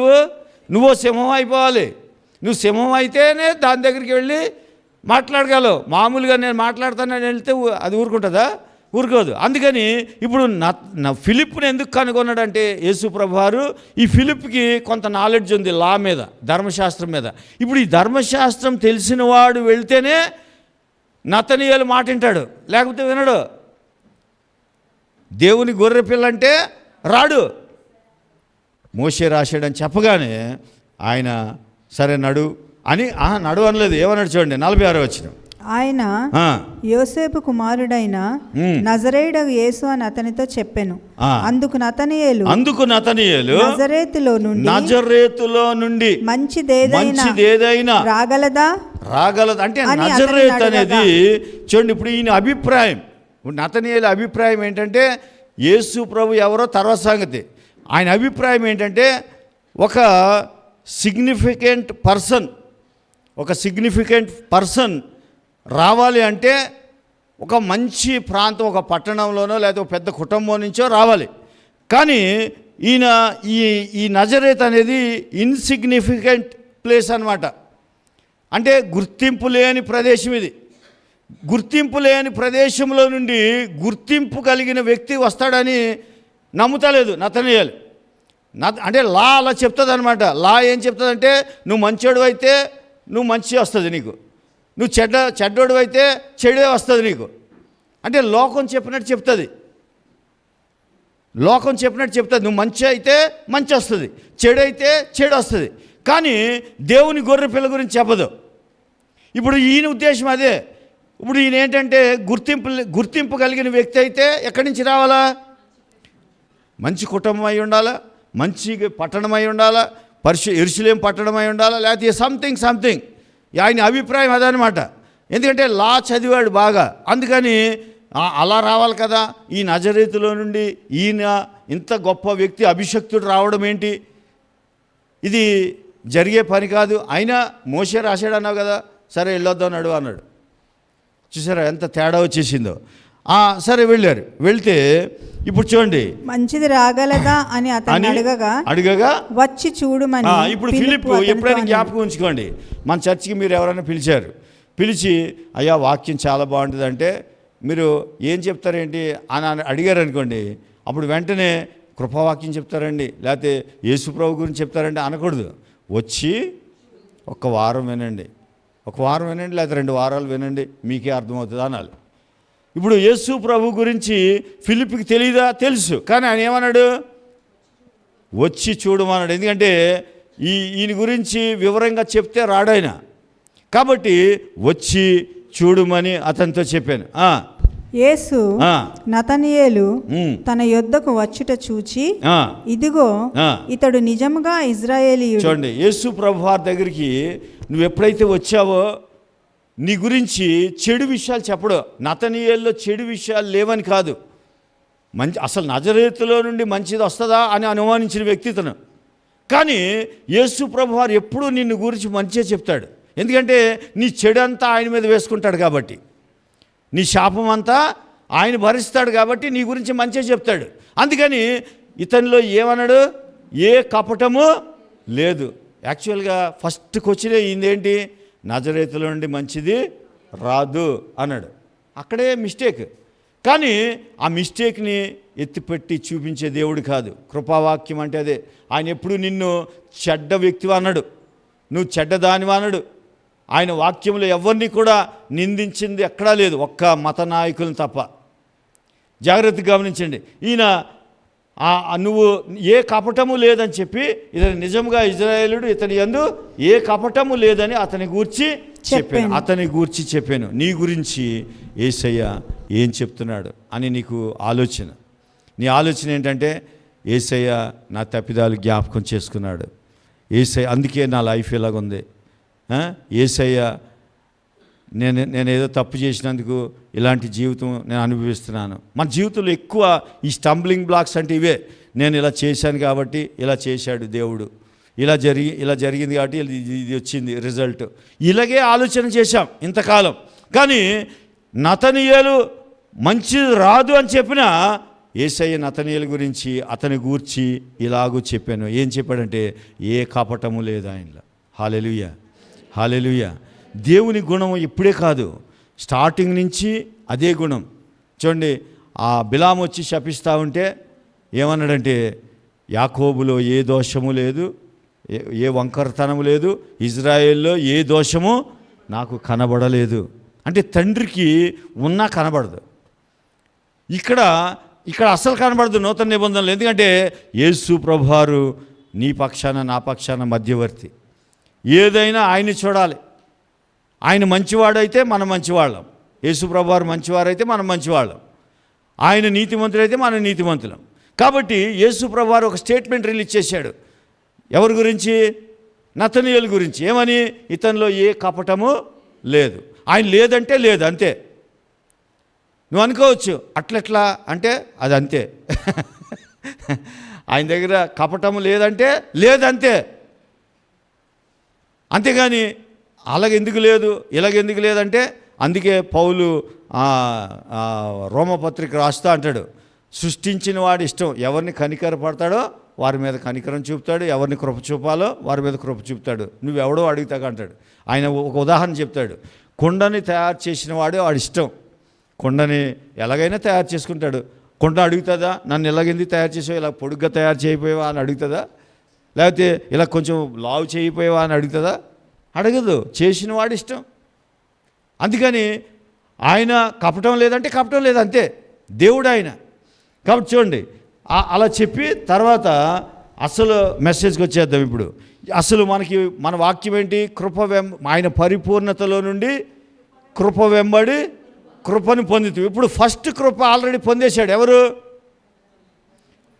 నువ్వు సింహం అయిపోవాలి. నువ్వు సింహం అయితేనే దాని దగ్గరికి వెళ్ళి మాట్లాడగలవు. మామూలుగా నేను మాట్లాడతానని వెళ్తే అది ఊరుకుంటుందా? ఊరుకోదు. అందుకని ఇప్పుడు ఫిలిప్ని ఎందుకు కనుగొన్నాడంటే యేసు ప్రభువారు ఈ ఫిలిప్కి కొంత నాలెడ్జ్ ఉంది లా మీద, ధర్మశాస్త్రం మీద. ఇప్పుడు ఈ ధర్మశాస్త్రం తెలిసిన వాడు వెళ్తేనే నతనీయేలు మాట వింటాడు, లేకపోతే వినడు. దేవుని గొర్రె పిల్లంటే రాడు. మోషే రాశాడని చెప్పగానే ఆయన సరే నడు అని నడు అనలేదు. ఏమన్నాడు చూడండి, 46 వచనం. ఆయన యోసేపు కుమారుడైన నజరేయుడగు యేసు అని అతనితో చెప్పెను. అందుకు నతనీయేలు నజరేతులో నుండి మంచిదేదైనా రాగలదా అంటే నజరేత్ అనేది చూడండి. ఇప్పుడు ఈయన అభిప్రాయం, నతనీయేలు అభిప్రాయం ఏంటంటే యేసు ప్రభు ఎవరో తర్వాత సంగతి. ఆయన అభిప్రాయం ఏంటంటే ఒక సిగ్నిఫికెంట్ పర్సన్ రావాలి అంటే ఒక మంచి ప్రాంతం, ఒక పట్టణంలోనో లేదా ఒక పెద్ద కుటుంబం నుంచో రావాలి. కానీ ఈ నజరేత్ అనేది ఇన్సిగ్నిఫికెంట్ ప్లేస్ అన్నమాట. అంటే గుర్తింపు లేని ప్రదేశం ఇది. గుర్తింపు లేని ప్రదేశంలో నుండి గుర్తింపు కలిగిన వ్యక్తి వస్తాడని నమ్ముతలేదు నతనీయేలు. అంటే లా అలా చెప్తుంది అనమాట. లా ఏం చెప్తుందంటే నువ్వు మంచోడు అయితే నువ్వు మంచి వస్తుంది నీకు, నువ్వు చెడ్డోడు అయితే చెడే వస్తుంది నీకు. అంటే లోకం చెప్పినట్టు చెప్తుంది. నువ్వు మంచి అయితే మంచి వస్తుంది, చెడు అయితే చెడు వస్తుంది. కానీ దేవుని గొర్రె పిల్ల గురించి చెప్పదు. ఇప్పుడు ఈయన ఉద్దేశం అదే. ఇప్పుడు ఈయన ఏంటంటే గుర్తింపు కలిగిన వ్యక్తి అయితే ఎక్కడి నుంచి రావాలా? మంచి కుటుంబం అయి ఉండాలా, మంచి పట్టణం అయి ఉండాలా, యెరూషలేము పట్టణం అయి ఉండాలా, లేకపోతే సంథింగ్. ఆయన అభిప్రాయం అదనమాట. ఎందుకంటే లా చదివాడు బాగా. అందుకని అలా రావాలి కదా. ఈ నజరేతులో నుండి ఈయన ఇంత గొప్ప వ్యక్తి, అభిషక్తుడు రావడం ఏంటి? ఇది జరిగే పని కాదు. అయినా మోషే రాశాడు అన్నావు కదా, సరే వెళ్ళొద్దాం అన్నాడు. చూసారా ఎంత తేడా వచ్చేసిందో. సరే వెళ్ళారు. వెళ్తే ఇప్పుడు చూడండి, మంచిది రాగలదా అని అతను అడగగా వచ్చి చూడమని. ఇప్పుడు ఫిలిప్ ఎప్పుడైనా జ్ఞాపకం ఉంచుకోండి, మన చర్చికి మీరు ఎవరైనా పిలిచి అయ్యా వాక్యం చాలా బాగుంటుంది అంటే మీరు ఏం చెప్తారేంటి అని అడిగారు అనుకోండి, అప్పుడు వెంటనే కృపావాక్యం చెప్తారండి, లేకపోతే యేసుప్రభు గురించి చెప్తారండి అనకూడదు. వచ్చి ఒక వారం వినండి, లేకపోతే 2 వారాలు వినండి, మీకే అర్థమవుతుంది అనాలి. ఇప్పుడు యేసు ప్రభు గురించి ఫిలిప్కి తెలియదా? తెలుసు. కానీ ఆయన ఏమన్నాడు? వచ్చి చూడమన్నాడు. ఎందుకంటే ఈయన గురించి వివరంగా చెప్తే రాడాయన. కాబట్టి వచ్చి చూడమని అతనితో చెప్పాను. యేసు నతనీయేలు తన యొద్దకు వచ్చుట చూచి ఇదిగో ఇతడు నిజముగా ఇశ్రాయేలీయుడు. చూడండి, యేసు ప్రభు వారి దగ్గరికి నువ్వు ఎప్పుడైతే వచ్చావో నీ గురించి చెడు విషయాలు చెప్పడు. నతనీయేల్లో చెడు విషయాలు లేవని కాదు, అసలు నజరేతులో నుండి మంచిది వస్తుందా అని అనుమానించిన వ్యక్తి తను. కానీ యేసు ప్రభు వారు ఎప్పుడూ నిన్ను గురించి మంచిగా చెప్తాడు. ఎందుకంటే నీ చెడు అంతా ఆయన మీద వేసుకుంటాడు కాబట్టి. నీ శాపం అంతా ఆయన భరిస్తాడు కాబట్టి నీ గురించి మంచిగా చెప్తాడు. అందుకని ఇతనిలో ఏమన్నాడు? ఏ కపటము లేదు. యాక్చువల్గా ఫస్ట్ క్వశ్చనే ఏంటి? నజరేతులో నుండి మంచిది రాదు అన్నాడు. అక్కడే మిస్టేక్. కానీ ఆ మిస్టేక్ని ఎత్తిపెట్టి చూపించే దేవుడు కాదు. కృపావాక్యం అంటే అదే. ఆయన ఎప్పుడు నిన్ను చెడ్డ వ్యక్తివి అన్నాడు, నువ్వు చెడ్డదానివి అన్నాడు. ఆయన వాక్యంలో ఎవరిని కూడా నిందించింది ఎక్కడా లేదు, ఒక్క మత నాయకులను తప్ప. జాగ్రత్తగా గమనించండి. ఈయన నువ్వు ఏ కపటము లేదని చెప్పి ఇతను నిజంగా ఇజ్రాయేలుడు, ఇతని యందు ఏ కపటము లేదని అతని గూర్చి చెప్పాను. నీ గురించి యేసయ్య ఏం చెప్తున్నాడు అని నీకు ఆలోచన. నీ ఆలోచన ఏంటంటే యేసయ్య నా తప్పిదాలు జ్ఞాపకం చేసుకున్నాడు. యేసయ్య అందుకే నా లైఫ్ ఇలాగుంది. యేసయ్య నేను ఏదో తప్పు చేసినందుకు ఇలాంటి జీవితం నేను అనుభవిస్తున్నాను. మన జీవితంలో ఎక్కువ ఈ స్టంబ్లింగ్ బ్లాక్స్ అంటే ఇవే. నేను ఇలా చేశాను కాబట్టి ఇలా చేశాడు దేవుడు, ఇలా జరిగింది కాబట్టి ఇది వచ్చింది రిజల్ట్. ఇలాగే ఆలోచన చేశాం ఇంతకాలం. కానీ నతనీయేలు మంచిది రాదు అని చెప్పినా యేసయ్య నతనీయేలు గురించి అతని గూర్చి ఇలాగూ చెప్పాను. ఏం చెప్పాడంటే ఏ కపటము లేదు ఆయనలో. హల్లెలూయా, హల్లెలూయా. దేవుని గుణం ఇప్పుడే కాదు, స్టార్టింగ్ నుంచి అదే గుణం. చూడండి, ఆ బిలాము వచ్చి శపిస్తూ ఉంటే ఏమన్నాడంటే యాకోబులో ఏ దోషము లేదు, ఏ వంకరతనము లేదు, ఇజ్రాయేల్లో ఏ దోషము నాకు కనబడలేదు. అంటే తండ్రికి ఉన్నా కనబడదు. ఇక్కడ అస్సలు కనబడదు నూతన నిబంధనలు. ఎందుకంటే యేసు ప్రభువారు నీ పక్షాన నా పక్షాన మధ్యవర్తి. ఏదైనా ఆయన్ని చూడాలి. ఆయన మంచివాడైతే మనం మంచివాళ్ళం, యేసు ప్రభువారు మంచివారైతే మనం మంచివాళ్ళం, ఆయన నీతిమంతుడైతే మనం నీతిమంతులం. కాబట్టి యేసు ప్రభువారు ఒక స్టేట్మెంట్ రిలీజ్ చేశాడు. ఎవరి గురించి? నతనీయేలు గురించి. ఏమని? ఇతనిలో ఏ కపటము లేదు. ఆయన లేదంటే లేదు, అంతే. నువ్వు అనుకోవచ్చు అట్లెట్లా అంటే అది అంతే. ఆయన దగ్గర కపటము లేదంటే లేదంతే. అంతేగాని అలాగెందుకు లేదు ఇలాగెందుకు లేదంటే అందుకే పౌలు రోమపత్రిక రాస్తా అంటాడు, సృష్టించిన వాడి ఇష్టం. ఎవరిని కనికరపడతాడో వారి మీద కనికరం చూపుతాడు, ఎవరిని కృప చూపాలో వారి మీద కృప చూపుతాడు. నువ్వెవడో అడుగుతాక అంటాడు. ఆయన ఒక ఉదాహరణ చెప్తాడు. కుండని తయారు చేసిన వాడు వాడి ఇష్టం. కుండని ఎలాగైనా తయారు చేసుకుంటాడు. కుండ అడుగుతుందా నన్ను ఎలాగెందుకు తయారు చేసావు, ఇలా పొడుగ్గా తయారు చేయకపోయావా అని అడుగుతుందా? లేకపోతే ఇలా కొంచెం లావు చేయకపోయావా అని అడుగుతుందా? అడగదు. చేసిన వాడి ఇష్టం. అందుకని ఆయన కపటం లేదంటే కపటం లేదు, అంతే. దేవుడు ఆయన. కాబట్టి చూడండి, అలా చెప్పి తర్వాత అసలు మెసేజ్కి వచ్చేద్దాం. ఇప్పుడు అసలు మన వాక్యం ఏంటి? ఆయన పరిపూర్ణతలో నుండి కృప వెంబడి కృపను పొందుతూ. ఇప్పుడు ఫస్ట్ కృప ఆల్రెడీ పొందేశాడు. ఎవరు?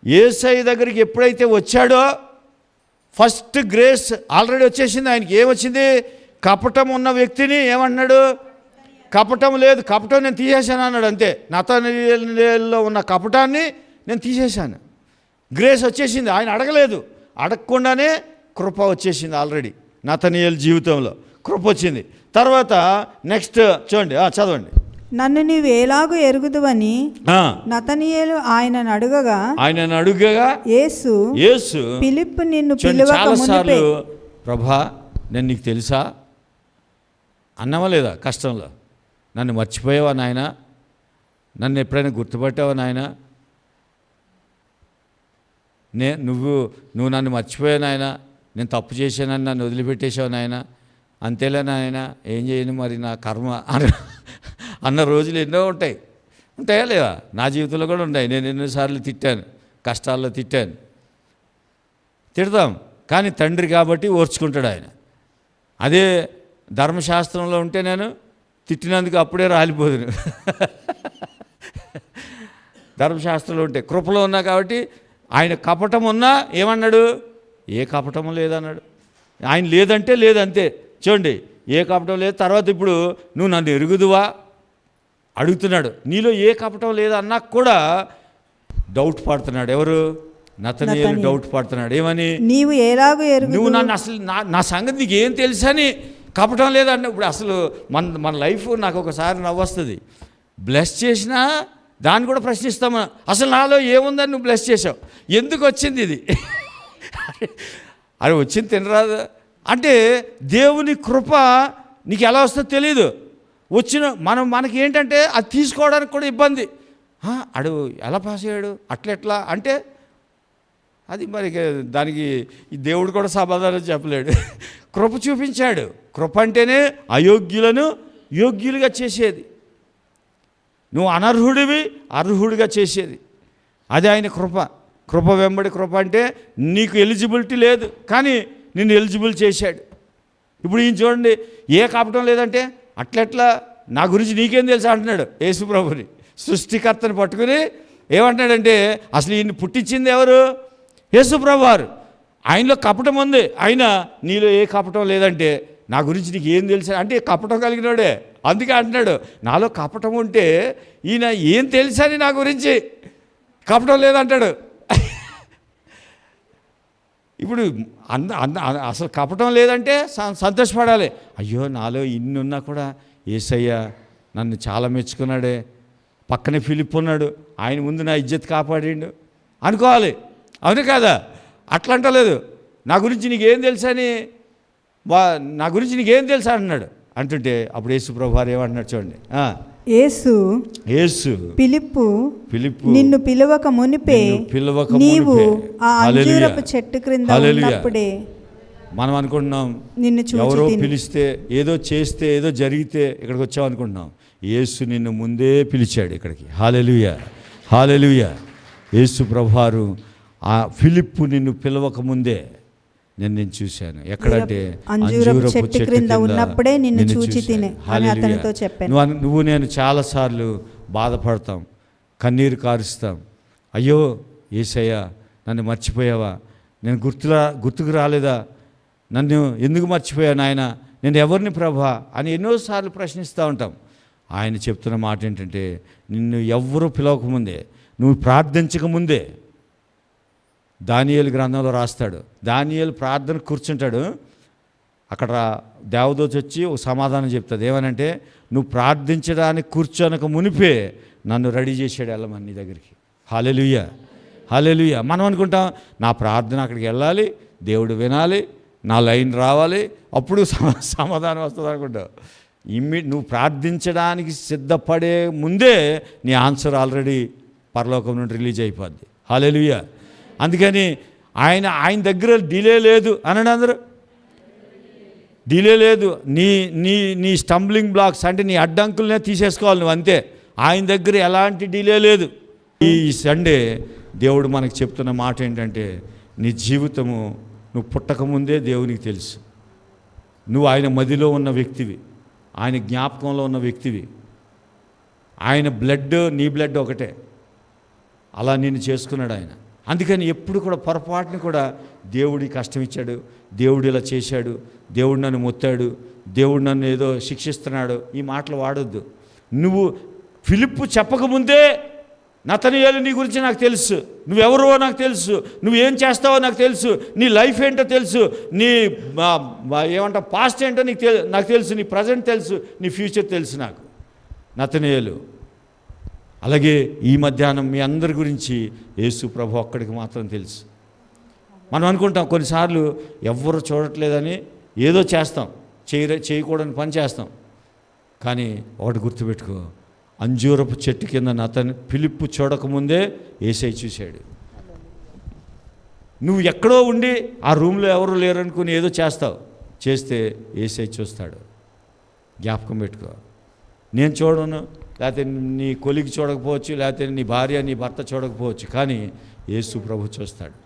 యేసయ్య దగ్గరికి ఎప్పుడైతే వచ్చాడో ఫస్ట్ గ్రేస్ ఆల్రెడీ వచ్చేసింది ఆయనకి. ఏమొచ్చింది? కపటం ఉన్న వ్యక్తిని ఏమన్నాడు? కపటం లేదు, కపటం నేను తీసేశాను అన్నాడు, అంతే. నతనీయేలులో ఉన్న కపటాన్ని నేను తీసేశాను. గ్రేస్ వచ్చేసింది. ఆయన అడగలేదు, అడగకుండానే కృప వచ్చేసింది. ఆల్రెడీ నతనీయేలు జీవితంలో కృప వచ్చింది. తర్వాత నెక్స్ట్ చూడండి, చదవండి. నన్ను నీవు ఎలాగూ ఎరుగుదువని నతనీయేలు ఆయనను అడుగగా యేసు ఫిలిప్పు నిన్ను పిలువక మునుపే, ప్రభా నేను నీకు తెలుసా అన్నవా లేదా? కష్టంలో నన్ను మర్చిపోయావా నాయన? నన్ను ఎప్పుడైనా గుర్తుపట్టావా నాయన? నువ్వు నన్ను మర్చిపోయావు నాయన, నేను తప్పు చేశానని నన్ను వదిలిపెట్టేశావు నాయన, అంతేలే నాయన, ఏం చేయను మరి నా కర్మ అన్న రోజులు ఎన్నో ఉంటాయా లేదా? నా జీవితంలో కూడా ఉన్నాయి. నేను ఎన్నోసార్లు తిట్టాను, కష్టాల్లో తిడతాం. కానీ తండ్రి కాబట్టి ఓర్చుకుంటాడు ఆయన. అదే ధర్మశాస్త్రంలో ఉంటే నేను తిట్టినందుకు అప్పుడే రాలిపోదును. ధర్మశాస్త్రంలో ఉంటే, కృపలో ఉన్నా కాబట్టి ఆయన కపటం ఉన్నా ఏమన్నాడు? ఏ కపటము లేదన్నాడు. ఆయన లేదంటే లేదంతే. చూడండి, ఏ కపటం లేదు. తర్వాత ఇప్పుడు నువ్వు నన్ను ఎరుగుదువా అడుగుతున్నాడు. నీలో ఏ కపటం లేదన్నా కూడా డౌట్ పడుతున్నాడు. ఎవరు? నతనీయేలు డౌట్ పడుతున్నాడు. ఏమని? నీవు ఎలాగో నువ్వు నన్ను అసలు నా సంగతి నీకు ఏం తెలుసని కపటం లేదన్న. ఇప్పుడు అసలు మన లైఫ్ నాకు ఒకసారి నవ్వొస్తుంది. బ్లెస్ చేసినా దాన్ని కూడా ప్రశ్నిస్తాము. అసలు నాలో ఏముందని నువ్వు బ్లెస్ చేసావు, ఎందుకు వచ్చింది ఇది? అది వచ్చింది తినరాదు అంటే దేవుని కృప నీకు ఎలా వస్తుందో తెలియదు. మనకి ఏంటంటే అది తీసుకోవడానికి కూడా ఇబ్బంది. అడు ఎలా పాస్ అయ్యాడు అట్లెట్లా అంటే అది మరి దానికి ఈ దేవుడు కూడా సమాధానం చెప్పలేడు. కృప చూపించాడు. కృప అంటేనే అయోగ్యులను యోగ్యులుగా చేసేది, నువ్వు అనర్హుడివి అర్హుడిగా చేసేది. అది ఆయన కృప. కృప వెంబడి కృప అంటే నీకు ఎలిజిబిలిటీ లేదు కానీ నిన్ను ఎలిజిబుల్ చేశాడు. ఇప్పుడు ఈయన చూడండి, ఏ కపటం లేదంటే అట్లెట్లా నా గురించి నీకేం తెలుసా అంటున్నాడు యేసు ప్రభుని. సృష్టికర్తని పట్టుకుని ఏమంటున్నాడంటే అసలు ఈయన్ని పుట్టించింది ఎవరు? యేసు ప్రభు వారు. ఆయనలో కపటం ఉంది, అయినా నీలో ఏ కపటం లేదంటే నా గురించి నీకు ఏం తెలుసా అంటే కపటం కలిగినోడే. అందుకే అంటున్నాడు నాలో కపటం ఉంటే ఈయన ఏం తెలుసని నా గురించి కపటం లేదంటాడు. ఇప్పుడు అసలు కపటం లేదంటే సంతోషపడాలి. అయ్యో నాలో ఇన్ని ఉన్నా కూడా యేసయ్య నన్ను చాలా మెచ్చుకున్నాడే, పక్కనే ఫిలిప్ ఉన్నాడు, ఆయన ముందు నా ఇజ్జత్ కాపాడిండు అనుకోవాలి. అవును కదా? అట్లా అంటలేదు. నా గురించి నీకేం తెలుసని నా గురించి నీకేం తెలుసా అంటున్నాడు. అంటుంటే అప్పుడు యేసు ప్రభు వారు ఏమంటున్నాడు చూడండి. యేసు ఫిలిప్పు నిన్ను పిలవక మునిపే నీవు ఆ అంజూరపు చెట్టు క్రింద ఉన్నప్పుడే. మనం అనుకుంటున్నాం ఎవరో పిలిస్తే ఏదో చేస్తే ఏదో జరిగితే ఇక్కడికి వచ్చావు అనుకుంటున్నాం. యేసు నిన్ను ముందే పిలిచాడు ఇక్కడికి. హల్లెలూయా, హల్లెలూయా. యేసు ప్రభువారు ఆ ఫిలిప్పు నిన్ను పిలవక ముందే నేను చూశాను. ఎక్కడంటే అంజూరపు చెట్టు క్రింద ఉన్నప్పుడే నిన్ను చూచి తినే అని అతనితో చెప్పాను. నువ్వు నేను చాలాసార్లు బాధపడతాం, కన్నీరు కారుస్తాం. అయ్యో యేసయ్య నన్ను మర్చిపోయావా, నేను గుర్తుకు రాలేదా, నన్ను ఎందుకు మర్చిపోయాను ఆయన, నేను ఎవరిని ప్రభా అని ఎన్నోసార్లు ప్రశ్నిస్తూ ఉంటాం. ఆయన చెప్తున్న మాట ఏంటంటే నిన్ను ఎవ్వరూ పిలవకముందే, నువ్వు ప్రార్థించకముందే, దానియేలు గ్రంథంలో రాస్తాడు. దానియేలు ప్రార్థన కూర్చుంటాడు, అక్కడ దేవదూత వచ్చి ఒక సమాధానం చెప్తుంది. ఏమనంటే నువ్వు ప్రార్థించడానికి కూర్చోనక మునిపే నన్ను రెడీ చేసాడు వెళ్ళమని నీ దగ్గరికి. హల్లెలూయా, హల్లెలూయా. మనం అనుకుంటాం నా ప్రార్థన అక్కడికి వెళ్ళాలి, దేవుడు వినాలి, నా లైన్ రావాలి, అప్పుడు సమాధానం వస్తుంది అనుకుంటావు. నువ్వు ప్రార్థించడానికి సిద్ధపడే ముందే నీ ఆన్సర్ ఆల్రెడీ పరలోకం నుండి రిలీజ్ అయిపోద్ది. హల్లెలూయా. అందుకని ఆయన దగ్గర డిలే లేదు అనండి అందరూ. డిలే లేదు. నీ స్టంబ్లింగ్ బ్లాక్స్ అంటే నీ అడ్డంకులనే తీసేసుకోవాలి నువ్వు, అంతే. ఆయన దగ్గర ఎలాంటి డిలే లేదు. ఈ సండే దేవుడు మనకు చెప్తున్న మాట ఏంటంటే నీ జీవితము నువ్వు పుట్టకముందే దేవునికి తెలుసు. నువ్వు ఆయన మదిలో ఉన్న వ్యక్తివి, ఆయన జ్ఞాపకంలో ఉన్న వ్యక్తివి. ఆయన బ్లడ్ నీ బ్లడ్ ఒకటే, అలా నిన్ను చేసుకున్నాడు ఆయన. అందుకని ఎప్పుడు కూడా పొరపాటుని కూడా దేవుడికి కష్టం ఇచ్చాడు, దేవుడు ఇలా చేశాడు, దేవుడు నన్ను మొత్తాడు, దేవుడు నన్ను ఏదో శిక్షిస్తున్నాడు, ఈ మాటలు వాడొద్దు. నువ్వు ఫిలిప్పు చెప్పకముందే నతనయేలు నీ గురించి నాకు తెలుసు, నువ్వెవరో నాకు తెలుసు, నువ్వేం చేస్తావో నాకు తెలుసు, నీ లైఫ్ ఏంటో తెలుసు, నీ పాస్ట్ ఏంటో నాకు తెలుసు, నీ ప్రజెంట్ తెలుసు, నీ ఫ్యూచర్ తెలుసు నాకు నతనయేలు. అలాగే ఈ మధ్యాహ్నం మీ అందరి గురించి యేసు ప్రభు ఒక్కడికి మాత్రం తెలుసు. మనం అనుకుంటాం కొన్నిసార్లు ఎవ్వరు చూడట్లేదని ఏదో చేస్తాం, చేయకూడని పని చేస్తాం. కానీ ఒకటి గుర్తుపెట్టుకో, అంజూరపు చెట్టు కింద అతను ఫిలిప్పు చూడకముందే యేసయ్య చూశాడు. నువ్వు ఎక్కడో ఉండి ఆ రూమ్లో ఎవరు లేరనుకుని ఏదో చేస్తే యేసయ్య చూస్తాడు. జ్ఞాపకం పెట్టుకో. నేను చూడను, లేకపోతే నీ కొలికి చూడకపోవచ్చు, లేకపోతే నీ భార్య నీ భర్త చూడకపోవచ్చు, కానీ యేసు ప్రభు చూస్తాడు.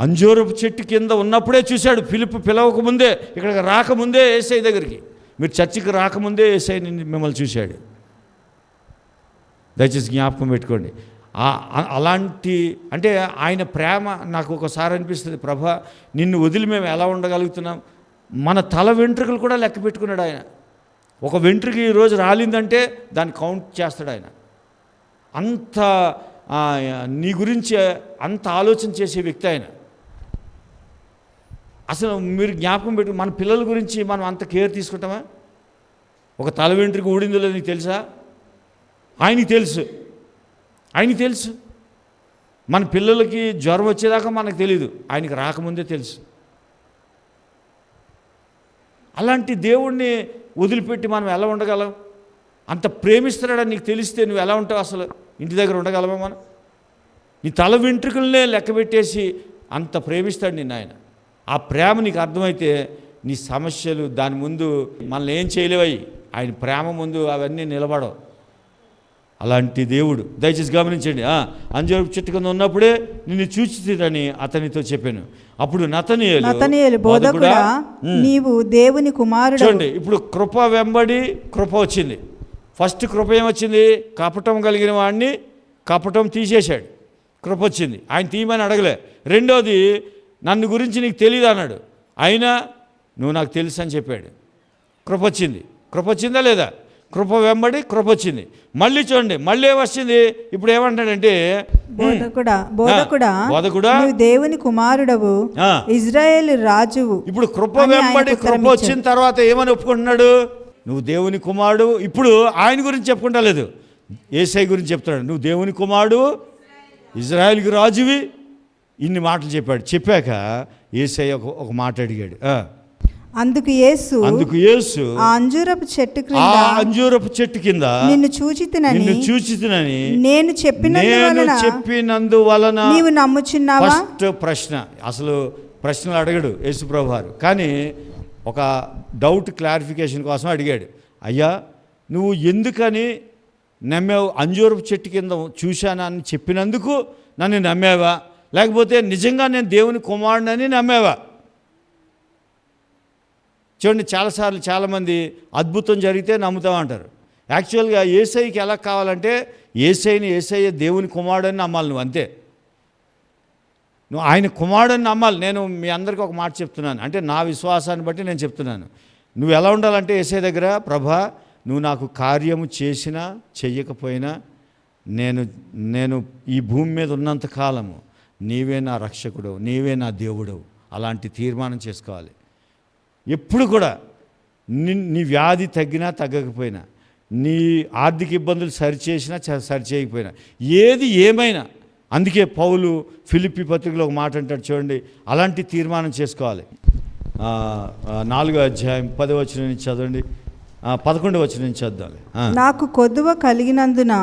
అంజూరపు చెట్టు కింద ఉన్నప్పుడే చూశాడు. ఫిలిప్పు పిలవకముందే, ఇక్కడికి రాకముందే యేసయ్య దగ్గరికి, మీరు చర్చికి రాకముందే యేసయ్య మిమ్మల్ని చూశాడు. దయచేసి జ్ఞాపకం పెట్టుకోండి. అలాంటి అంటే ఆయన ప్రేమ నాకు ఒకసారి అనిపిస్తుంది, ప్రభా నిన్ను వదిలి మేము ఎలా ఉండగలుగుతున్నాం. మన తల వెంట్రుకలు కూడా లెక్క పెట్టుకున్నాడు ఆయన. ఒక వెంట్రుక ఈరోజు రాలిందంటే దాన్ని కౌంట్ చేస్తాడు ఆయన. అంత నీ గురించి అంత ఆలోచన చేసే వ్యక్తి ఆయన. అసలు మీరు జ్ఞాపకం పెట్టు, మన పిల్లల గురించి మనం అంత కేర్ తీసుకుంటామా? ఒక తల వెంట్రుక ఊడిందో లేదో నీకు తెలుసా? ఆయనకి తెలుసు. మన పిల్లలకి జ్వరం వచ్చేదాకా మనకు తెలియదు, ఆయనకి రాకముందే తెలుసు. అలాంటి దేవుణ్ణి వదిలిపెట్టి మనం ఎలా ఉండగలం? అంత ప్రేమిస్తున్నాడని నీకు తెలిస్తే నువ్వు ఎలా ఉంటావు? అసలు ఇంటి దగ్గర ఉండగలమా మనం? నీ తల వెంట్రుకలనే లెక్కబెట్టేసి అంత ప్రేమిస్తాడు నిన్ను ఆయన. ఆ ప్రేమ నీకు అర్థమైతే నీ సమస్యలు దాని ముందు మనల్ని ఏం చేయలేవయి. ఆయన ప్రేమ ముందు అవన్నీ నిలబడవు. అలాంటి దేవుడు. దయచేసి గమనించండి. అంజూరపు చెట్టు కింద ఉన్నప్పుడే నిన్ను చూచితినని అతనితో చెప్పాను. అప్పుడు నతనయేలు బోధకుడా నీవు దేవుని కుమారుడు. చూడండి, ఇప్పుడు కృప వెంబడి కృప వచ్చింది. ఫస్ట్ కృప ఏమొచ్చింది? కపటం కలిగిన వాడిని కపటం తీసేశాడు, కృప వచ్చింది. ఆయన తీయమని అడగలే. రెండోది, నన్ను గురించి నీకు తెలియదు అన్నాడు, అయినా నువ్వు నాకు తెలుసు అని చెప్పాడు. కృప వచ్చింది. కృప వచ్చిందా లేదా? కృప వెంబడి కృప వచ్చింది. మళ్ళీ చూడండి, మళ్ళీ ఏమొచ్చింది? ఇప్పుడు ఏమంటాడంటే, బోధకుడా నువ్వు దేవుని కుమారుడవు, ఇజ్రాయేలు రాజువు. ఇప్పుడు కృప వెంబడి కృప వచ్చిన తర్వాత ఏమని ఒప్పుకుంటున్నాడు? నువ్వు దేవుని కుమారుడు. ఇప్పుడు ఆయన గురించి చెప్పుకుంటా లేదు, యేసయ్య గురించి చెప్తున్నాడు. నువ్వు దేవుని కుమారుడు, ఇజ్రాయేలుకి రాజువి. ఇన్ని మాటలు చెప్పాడు. చెప్పాక యేసయ్య ఒక మాట అడిగాడు. అందుకు యేసు ఆ అంజూరపు చెట్టు కింద నిన్ను చూచితినని నేను చెప్పినందువలన నీవు నమ్ముచున్నావా? ఫస్ట్ ప్రశ్న. అసలు ప్రశ్నలు అడగడు యేసు ప్రభువారు, కానీ ఒక డౌట్ క్లారిఫికేషన్ కోసం అడిగాడు. అయ్యా, నువ్వు ఎందుకని నమ్మావు? అంజూరపు చెట్టు కింద చూశానని చెప్పినందుకు నన్ను నమ్మావా, లేకపోతే నిజంగా నేను దేవుని కుమారుడని నమ్మావా? చూడండి, చాలాసార్లు చాలామంది అద్భుతం జరిగితే నమ్ముతామంటారు. యాక్చువల్గా యేసయ్యకి ఎలా కావాలంటే యేసయ్య దేవుని కుమారుడని నమ్మాలి నువ్వు, అంతే. నువ్వు ఆయన కుమారుడని నమ్మాలి. నేను మీ అందరికీ ఒక మాట చెప్తున్నాను, అంటే నా విశ్వాసాన్ని బట్టి నేను చెప్తున్నాను. నువ్వు ఎలా ఉండాలంటే యేసయ్య దగ్గర, ప్రభా నువ్వు నాకు కార్యము చేసినా చెయ్యకపోయినా నేను ఈ భూమి మీద ఉన్నంత కాలము నీవే నా రక్షకుడు, నీవే నా దేవుడు. అలాంటి తీర్మానం చేసుకోవాలి. ఎప్పుడు కూడా నీ వ్యాధి తగ్గినా తగ్గకపోయినా, నీ ఆర్థిక ఇబ్బందులు సరిచేసినా సరిచేయకపోయినా, ఏది ఏమైనా, అందుకే పౌలు ఫిలిప్పీ పత్రికలో ఒక మాట అంటాడు చూడండి, అలాంటి తీర్మానం చేసుకోవాలి. 4వ అధ్యాయం 10వ వచనం నుంచి చదవండి, 11వ వచనం నుంచి చదవాలి. నాకు కొదువ కలిగినందున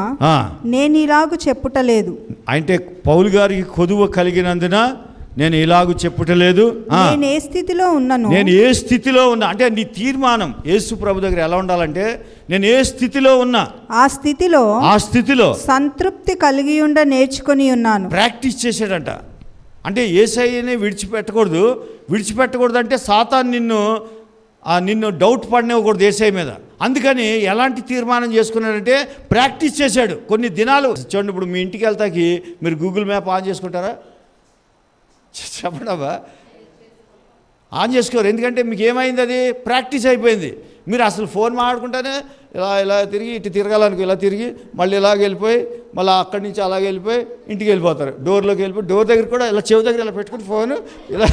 నేను ఇలాగు చెప్పుటలేదు. అంటే పౌలు గారికి కొదువ కలిగినందున నేను ఇలాగూ చెప్పుటలేదు. నేను ఏ స్థితిలో ఉన్నా అంటే నీ తీర్మానం యేసు ప్రభు దగ్గర ఎలా ఉండాలంటే, నేను ఏ స్థితిలో ఉన్నా ఆ స్థితిలో సంతృప్తి కలిగి ఉండ నేర్చుకొని ఉన్నాను. ప్రాక్టీస్ చేసాడంట. అంటే యేసయ్యని విడిచిపెట్టకూడదు అంటే సాతాను నిన్ను డౌట్ పడనివ్వకూడదు యేసయ్య మీద. అందుకని ఎలాంటి తీర్మానం చేసుకున్నాడంటే ప్రాక్టీస్ చేశాడు కొన్ని దినాలు. చూడండి, ఇప్పుడు మీ ఇంటికి వెళ్తాకి మీరు గూగుల్ మ్యాప్ ఆన్ చేసుకుంటారా? చెప్పడవా? ఆన్ చేసుకోరు. ఎందుకంటే మీకు ఏమైంది? అది ప్రాక్టీస్ అయిపోయింది. మీరు అసలు ఫోన్ మాట్లాడుకుంటానే ఇలా తిరిగి ఇటు తిరగాలనుకో, ఇలా తిరిగి మళ్ళీ ఇలాగ వెళ్ళిపోయి మళ్ళీ అక్కడి నుంచి అలాగే వెళ్ళిపోయి ఇంటికి వెళ్ళిపోతారు. డోర్లోకి వెళ్ళిపోయి డోర్ దగ్గర కూడా ఇలా చెవి దగ్గర ఇలా పెట్టుకుని ఫోను ఇలా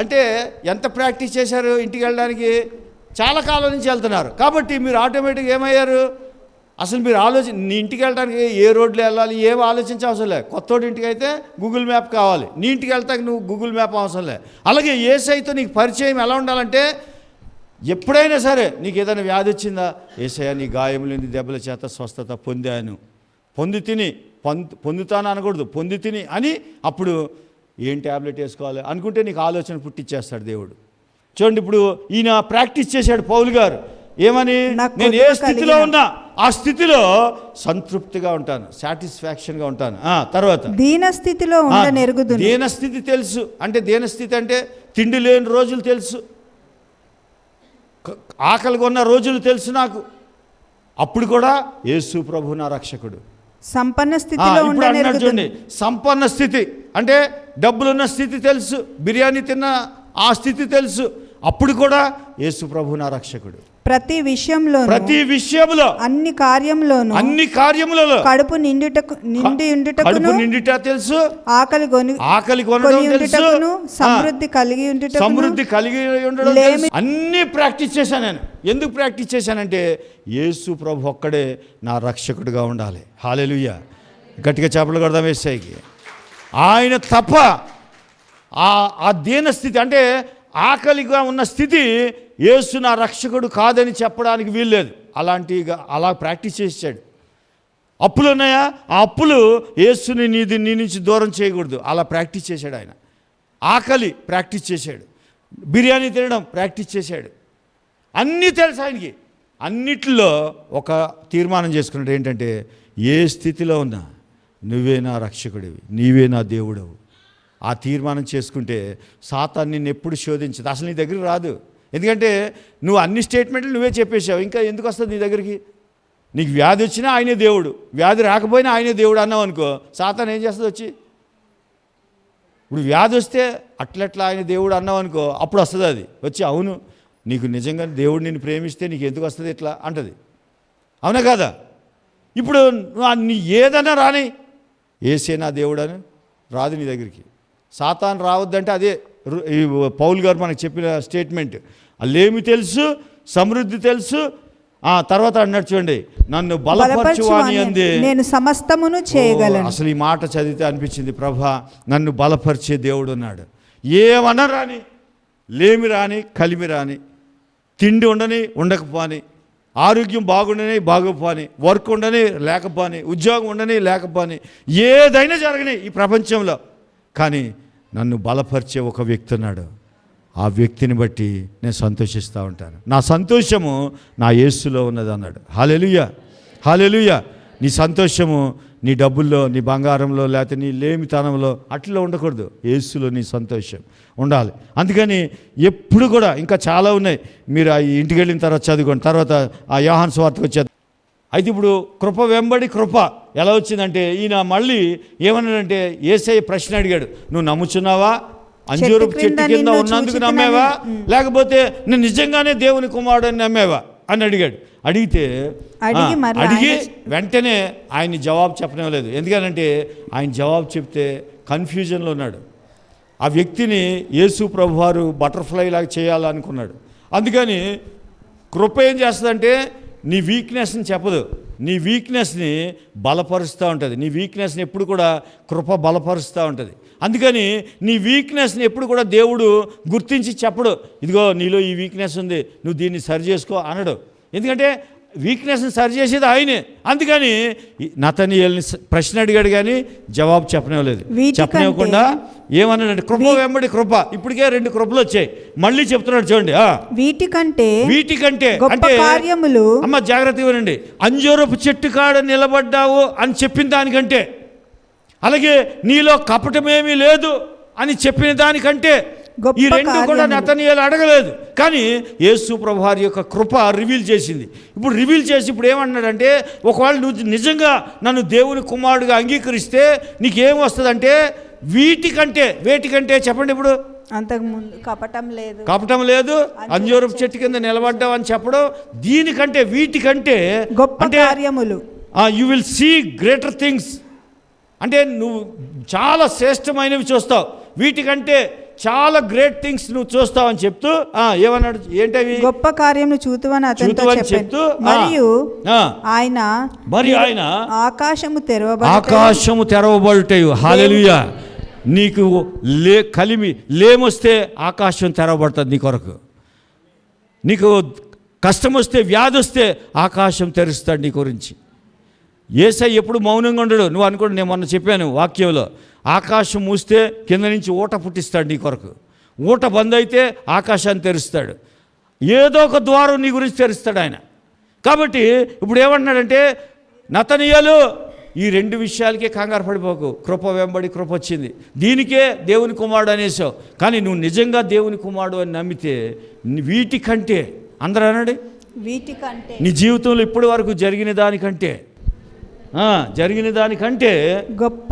అంటే ఎంత ప్రాక్టీస్ చేశారు ఇంటికి వెళ్ళడానికి? చాలా కాలం నుంచి వెళ్తున్నారు. కాబట్టి మీరు ఆటోమేటిక్గా ఏమయ్యారు? అసలు మీరు నీ ఇంటికి వెళ్ళడానికి ఏ రోడ్లు వెళ్ళాలి ఏం ఆలోచించవసరం లేదు. కొత్తోడి ఇంటికి అయితే గూగుల్ మ్యాప్ కావాలి, నీ ఇంటికి వెళ్తాక నువ్వు గూగుల్ మ్యాప్ అవసరం లేదు. అలాగే యేసయ్యతో నీకు పరిచయం ఎలా ఉండాలంటే, ఎప్పుడైనా సరే నీకు ఏదైనా వ్యాధి వచ్చిందా, యేసయ్య నీ గాయములేని దెబ్బల చేత స్వస్థత పొందుతాను అనకూడదు, పొంది తిని అని అప్పుడు ఏం ట్యాబ్లెట్ వేసుకోవాలి అనుకుంటే నీకు ఆలోచన పుట్టించేస్తాడు దేవుడు. చూడండి, ఇప్పుడు ఈయన ప్రాక్టీస్ చేశాడు పౌలు గారు. ఏమని? నేను ఏ స్థితిలో ఉన్నా ఆ స్థితిలో సంతృప్తిగా ఉంటాను, సాటిస్ఫాక్షన్గా ఉంటాను. తర్వాత దీనస్థితి తెలుసు. అంటే దీనస్థితి అంటే తిండి లేని రోజులు తెలుసు, ఆకలిగా ఉన్న రోజులు తెలుసు నాకు. అప్పుడు కూడా యేసు ప్రభు నా రక్షకుడు. సంపన్న స్థితిలో చూడండి, సంపన్న స్థితి అంటే డబ్బులున్న స్థితి తెలుసు, బిర్యానీ తిన్న ఆ స్థితి తెలుసు. అప్పుడు కూడా యేసు ప్రభు నా రక్షకుడు. ప్రతి విషయంలోను ప్రతి విషయంలో అన్ని కార్యములోను అన్ని కార్యములలో కడుపు నిండి కడుపు ఉండుటకును నిండుట తెలుసు, ఆకలి ఆకలి కొనడం తెలుసు, ఉండుటకును సమృద్ధి కలిగి ఉండుటకును సమృద్ధి కలిగి ఉండడం తెలుసు. అన్ని ప్రాక్టీస్ చేశాను నేను. ఎందుకు ప్రాక్టీస్ చేశానంటే యేసు ప్రభు ఒక్కడే నా రక్షకుడిగా ఉండాలి. హల్లెలూయా. గట్టిగా చేపలు కొడదాం యేసయ్యకి. ఆయన తప్ప ఆ దీన స్థితి అంటే ఆకలిగా ఉన్న స్థితి యేసు నా రక్షకుడు కాదని చెప్పడానికి వీల్లేదు. అలా ప్రాక్టీస్ చేశాడు. అప్పులు ఉన్నాయా? ఆ అప్పులు యేసుని నీ నుంచి దూరం చేయకూడదు. అలా ప్రాక్టీస్ చేశాడు ఆయన. ఆకలి ప్రాక్టీస్ చేశాడు. బిర్యానీ తినడం ప్రాక్టీస్ చేశాడు. అన్నీ తెలుసు ఆయనకి. అన్నిట్లో ఒక తీర్మానం చేసుకున్నాడు ఏంటంటే, ఏ స్థితిలో ఉన్నా నువ్వే నా రక్షకుడివి, నీవే నా దేవుడవు. ఆ తీర్మానం చేసుకుంటే సాతాను నిన్ను ఎప్పుడు శోధించదు, అసలు నీ దగ్గరికి రాదు. ఎందుకంటే నువ్వు అన్ని స్టేట్మెంట్లు నువ్వే చెప్పేశావు. ఇంకా ఎందుకు వస్తుంది నీ దగ్గరికి? నీకు వ్యాధి వచ్చినా ఆయనే దేవుడు, వ్యాధి రాకపోయినా ఆయనే దేవుడు అన్నావు అనుకో, సాతాను ఏం చేస్తుంది వచ్చి? ఇప్పుడు వ్యాధి వస్తే అట్లట్లా ఆయన దేవుడు అన్నావు అనుకో, అప్పుడు వస్తుంది అది వచ్చి, అవును నీకు నిజంగా దేవుడు నిన్ను ప్రేమిస్తే నీకు ఎందుకు వస్తుంది ఇట్లా అంటది. అవునా కాదా? ఇప్పుడు నీ ఏదన్నా రాని, యేసే నా దేవుడు అని రాదు నీ దగ్గరికి. సాతాను రావద్దంటే అదే ఈ పౌలు గారు మనకు చెప్పిన స్టేట్మెంట్. అల్లేమి తెలుసు, సమృద్ధి తెలుసు. తర్వాత అన్నాడు చూడండి, నన్ను బలపరచువాని అందే నేను సమస్తమును చేయగలను. అసలు ఈ మాట చదివితే అనిపించింది, ప్రభా నన్ను బలపరిచే దేవుడు ఉన్నాడు. ఏమన్నా రాని, లేమి రాని, కలిమి రాని, తిండి ఉండని ఉండకపోని, ఆరోగ్యం బాగుండని బాగోపోని, వర్క్ ఉండని లేకపోని, ఉద్యోగం ఉండని లేకపోని, ఏదైనా జరగని ఈ ప్రపంచంలో, కానీ నన్ను బలపరిచే ఒక వ్యక్తి ఉన్నాడు. ఆ వ్యక్తిని బట్టి నేను సంతోషిస్తూ ఉంటాను. నా సంతోషము నా యేసులో ఉన్నది అన్నాడు. హల్లెలూయా, హల్లెలూయా. నీ సంతోషము నీ డబ్బుల్లో, నీ బంగారంలో, లేకపోతే నీ లేమితనంలో అట్లా ఉండకూడదు. యేసులో నీ సంతోషం ఉండాలి. అందుకని ఎప్పుడు కూడా ఇంకా చాలా ఉన్నాయి, మీరు ఆ ఇంటికి వెళ్ళిన తర్వాత చదువుకోండి. తర్వాత ఆ యోహాను సువార్తకు వచ్చేది. అయితే ఇప్పుడు కృప వెంబడి కృప ఎలా వచ్చిందంటే, ఈయన మళ్ళీ ఏమన్నాడంటే, యేసయ్య ప్రశ్న అడిగాడు, నువ్వు నమ్ముచున్నావా? అంజూరపు చెట్టు కింద ఉన్నందుకు నమ్మేవా, లేకపోతే నేను నిజంగానే దేవుని కుమారుడు అని నమ్మేవా అని అడిగాడు. అడిగి వెంటనే ఆయన జవాబు చెప్పనివ్వలేదు. ఎందుకనంటే ఆయన జవాబు చెప్తే కన్ఫ్యూజన్లో ఉన్నాడు. ఆ వ్యక్తిని యేసు ప్రభువారు బటర్ఫ్లై లాగా చేయాలనుకున్నాడు. అందుకని కృప ఏం చేస్తుందంటే నీ వీక్నెస్ని చెప్పదు, నీ వీక్నెస్ని బలపరుస్తూ ఉంటుంది. నీ వీక్నెస్ని ఎప్పుడు కూడా కృప బలపరుస్తూ ఉంటుంది. అందుకని నీ వీక్నెస్ని ఎప్పుడు కూడా దేవుడు గుర్తించి చెప్పడు, ఇదిగో నీలో ఈ వీక్నెస్ ఉంది, నువ్వు దీన్ని సరి చేసుకో అనడు. ఎందుకంటే వీక్నెస్ని సరి చేసేది ఆయనే. అందుకని నతనీయేలుని ప్రశ్న అడిగాడు కానీ జవాబు చెప్పనివ్వలేదు. చెప్పనివ్వకుండా ఏమన్నాడంటే కృప వెంబడి కృప. ఇప్పటికే 2 కృపలు వచ్చాయి, మళ్ళీ చెప్తున్నాడు చూడండి. వీటికంటే అంటే కార్యములు, అమ్మ జాగ్రత్తగా వినండి, అంజూరపు చెట్టు కాడ నిలబడ్డావు అని చెప్పిన దానికంటే, అలాగే నీలో కపటమేమీ లేదు అని చెప్పిన దానికంటే, ఈ 2 కూడా నతనీయేలు అడగలేదు. కానీ యేసు ప్రభువారి యొక్క కృప రివీల్ చేసింది. ఇప్పుడు రివీల్ చేసి ఇప్పుడు ఏమన్నాడంటే, ఒకవేళ నువ్వు నిజంగా నన్ను దేవుని కుమారుడుగా అంగీకరిస్తే నీకేం వస్తుందంటే, వేటికంటే చెప్పండి. ఇప్పుడు అంతకుముందు కపటం లేదు, అంజూరపు చెట్టు కింద నిలబడ్డావు అని చెప్పడం, దీనికంటే వీటికంటే గొప్ప కార్యములు, you will see greater things. అంటే నువ్వు చాలా శ్రేష్టమైనవి చూస్తావు, వీటికంటే చాలా గ్రేట్ థింగ్స్ నువ్వు చూస్తావు అని చెప్తూ ఏమన్నాడు, ఏంటవి? గొప్ప కార్యములు చూతువని అతనితో చెప్తూ, మరియు ఆయన ఆకాశము తెరవబడుటయు. హల్లెలూయా. నీకు లేమొస్తే ఆకాశం తెరవబడుతుంది నీ కొరకు. నీకు కష్టం వస్తే, వ్యాధి వస్తే ఆకాశం తెరుస్తాడు నీ గురించి. యేసయ్య ఎప్పుడు మౌనంగా ఉండడు. నువ్వు అనుకోండి, నేను మొన్న చెప్పాను వాక్యంలో, ఆకాశం మూస్తే కింద నుంచి ఊట పుట్టిస్తాడు నీ కొరకు. ఊట బంద్ అయితే ఆకాశాన్ని తెరుస్తాడు. ఏదో ఒక ద్వారం నీ గురించి తెరుస్తాడు ఆయన. కాబట్టి ఇప్పుడు ఏమంటున్నాడంటే, నతనీయేలు ఈ 2 విషయాలకే కంగారు పడిపోకు, కృప వెంబడి కృప వచ్చింది, దీనికే దేవుని కుమారుడు అనేసావు. కానీ నువ్వు నిజంగా దేవుని కుమారుడు అని నమ్మితే వీటికంటే, అందరూ అనండి, వీటికంటే, నీ జీవితంలో ఇప్పటి వరకు జరిగిన దానికంటే గొప్ప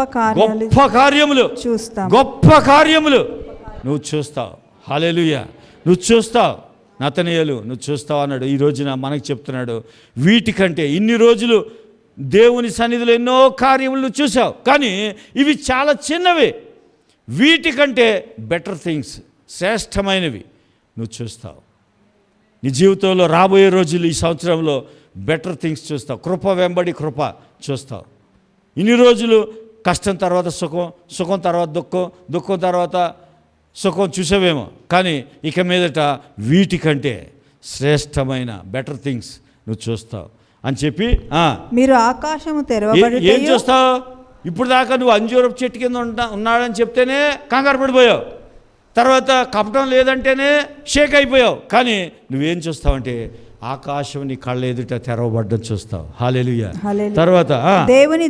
కార్యములు చూస్తావు. గొప్ప కార్యములు నువ్వు చూస్తావు. హల్లెలూయా. నువ్వు చూస్తావు. నతనయేలు నువ్వు చూస్తావు అన్నాడు. ఈ రోజున మనకు చెప్తున్నాడు, వీటికంటే ఇన్ని రోజులు దేవుని సన్నిధిలో ఎన్నో కార్యములు నువ్వు చూసావు, కానీ ఇవి చాలా చిన్నవి. వీటికంటే బెటర్ థింగ్స్, శ్రేష్టమైనవి నువ్వు చూస్తావు. నీ జీవితంలో రాబోయే రోజులు, ఈ సంవత్సరంలో బెటర్ థింగ్స్ చూస్తావు. కృప వెంబడి కృప చూస్తావు. ఇన్ని రోజులు కష్టం తర్వాత సుఖం, సుఖం తర్వాత దుఃఖం, దుఃఖం తర్వాత సుఖం చూసావేమో, కానీ ఇక మీదట వీటికంటే శ్రేష్టమైన బెటర్ థింగ్స్ నువ్వు చూస్తావు అని చెప్పి మీరు ఆకాశము ఏం తెరవబడుటయు చూస్తావు? ఇప్పుడు దాకా నువ్వు అంజూరపు చెట్టు కింద ఉన్నాడని చెప్తేనే కంగారు పడిపోయావు, తర్వాత కపటం లేదంటేనే షేక్ అయిపోయావు, కానీ నువ్వేం చూస్తావంటే ఆకాశం నీ కళ్ళ ఎదుట తెరవబడ్డం చూస్తావు. హల్లెలూయా. హల్లెలూయా. తర్వాత దేవుని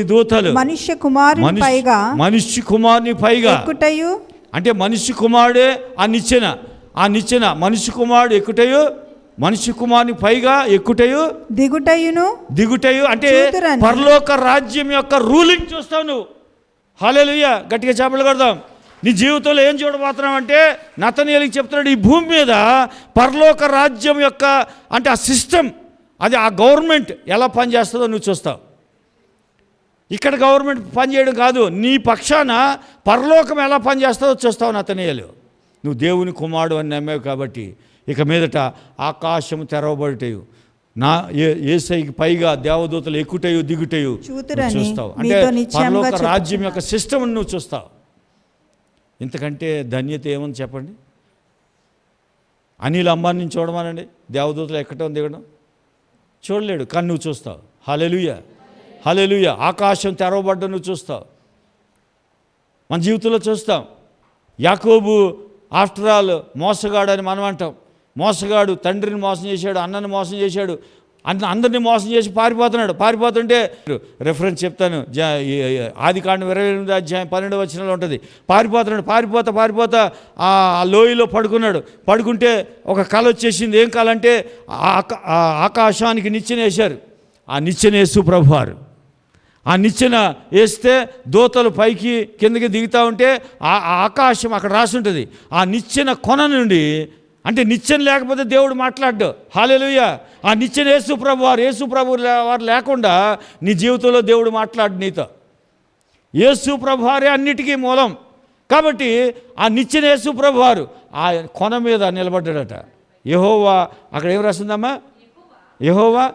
దూతలు మనుష్య కుమారుని పైగా ఎక్కుటయు, అంటే మనిషి కుమారుడే ఆ నిచ్చెన మనిషి కుమారుడు ఎక్కుటయు, మనిషి కుమారుని పైగా ఎక్కుటయు దిగుటయు అంటే చూతురని. పరలోక రాజ్యం యొక్క రూలింగ్ చూస్తావు నువ్వు. హల్లెలూయా. గట్టిగా చేపలు కొడదాం. నీ జీవితంలో ఏం చూడబోతున్నావు అంటే నతనయేలుకి చెప్తున్నాడు, ఈ భూమి మీద పరలోక రాజ్యం యొక్క అంటే ఆ సిస్టమ్, అది ఆ గవర్నమెంట్ ఎలా పనిచేస్తుందో నువ్వు చూస్తావు. ఇక్కడ గవర్నమెంట్ పనిచేయడం కాదు, నీ పక్షాన పరలోకం ఎలా పనిచేస్తుందో చూస్తావు నతనయేలు. నువ్వు దేవుని కుమారుడు అని నమ్మావు కాబట్టి ఇక మీదట ఆకాశము తెరవబడుటయు, నా యేసయ్యకి పైగా దేవదూతలు ఎక్కుటయు దిగుటయు చూతురని చూస్తావు. అంటే మీతో నిశ్చయముగా పరలోక చెప్పుచున్నాను. రాజ్యం యొక్క సిస్టమ్ నువ్వు చూస్తావు. ఇంతకంటే ధన్యత ఏమని చెప్పండి? అనిల్ అంబానీని చూడమనండి, దేవదూతలు ఎక్కడం దిగడం చూడలేడు, కానీ నువ్వు చూస్తావు. హల్లెలూయా. హల్లెలూయా. ఆకాశం తెరవబడ్డ నువ్వు చూస్తావు. మన జీవితంలో చూస్తాం. యాకోబు ఆఫ్టర్ ఆల్ మోసగాడు అని మనం అంటాం. మోసగాడు, తండ్రిని మోసం చేశాడు, అన్నని మోసం చేశాడు, అందరినీ మోసం చేసి పారిపోతుంటే రెఫరెన్స్ చెప్తాను, ఆదికాండం 28వ అధ్యాయం 12వ వచనంలో ఉంటుంది. పారిపోతా ఆ లోయలో పడుకుంటే ఒక కళ వచ్చేసింది. ఏం కళ అంటే ఆకాశానికి నిచ్చెన వేశారు. ఆ నిచ్చెన యేసు ప్రభువారు. ఆ నిచ్చెన వేస్తే దూతలు పైకి కిందకి దిగుతూ ఉంటే ఆ ఆకాశం అక్కడ రాసి ఉంటుంది. ఆ నిచ్చెన కొన నుండి, అంటే నిచ్చెన లేకపోతే దేవుడు మాట్లాడ్డు. హల్లెలూయా. ఆ నిచ్చెన యేసు ప్రభు వారు లేకుండా నీ జీవితంలో దేవుడు మాట్లాడు నీతో. యేసు ప్రభు వారే అన్నిటికీ మూలం కాబట్టి ఆ నిచ్చెన యేసు ప్రభు వారు ఆ కొన మీద నిలబడ్డాడట. యెహోవా, అక్కడ ఏం రాసిందమ్మా? యెహోవా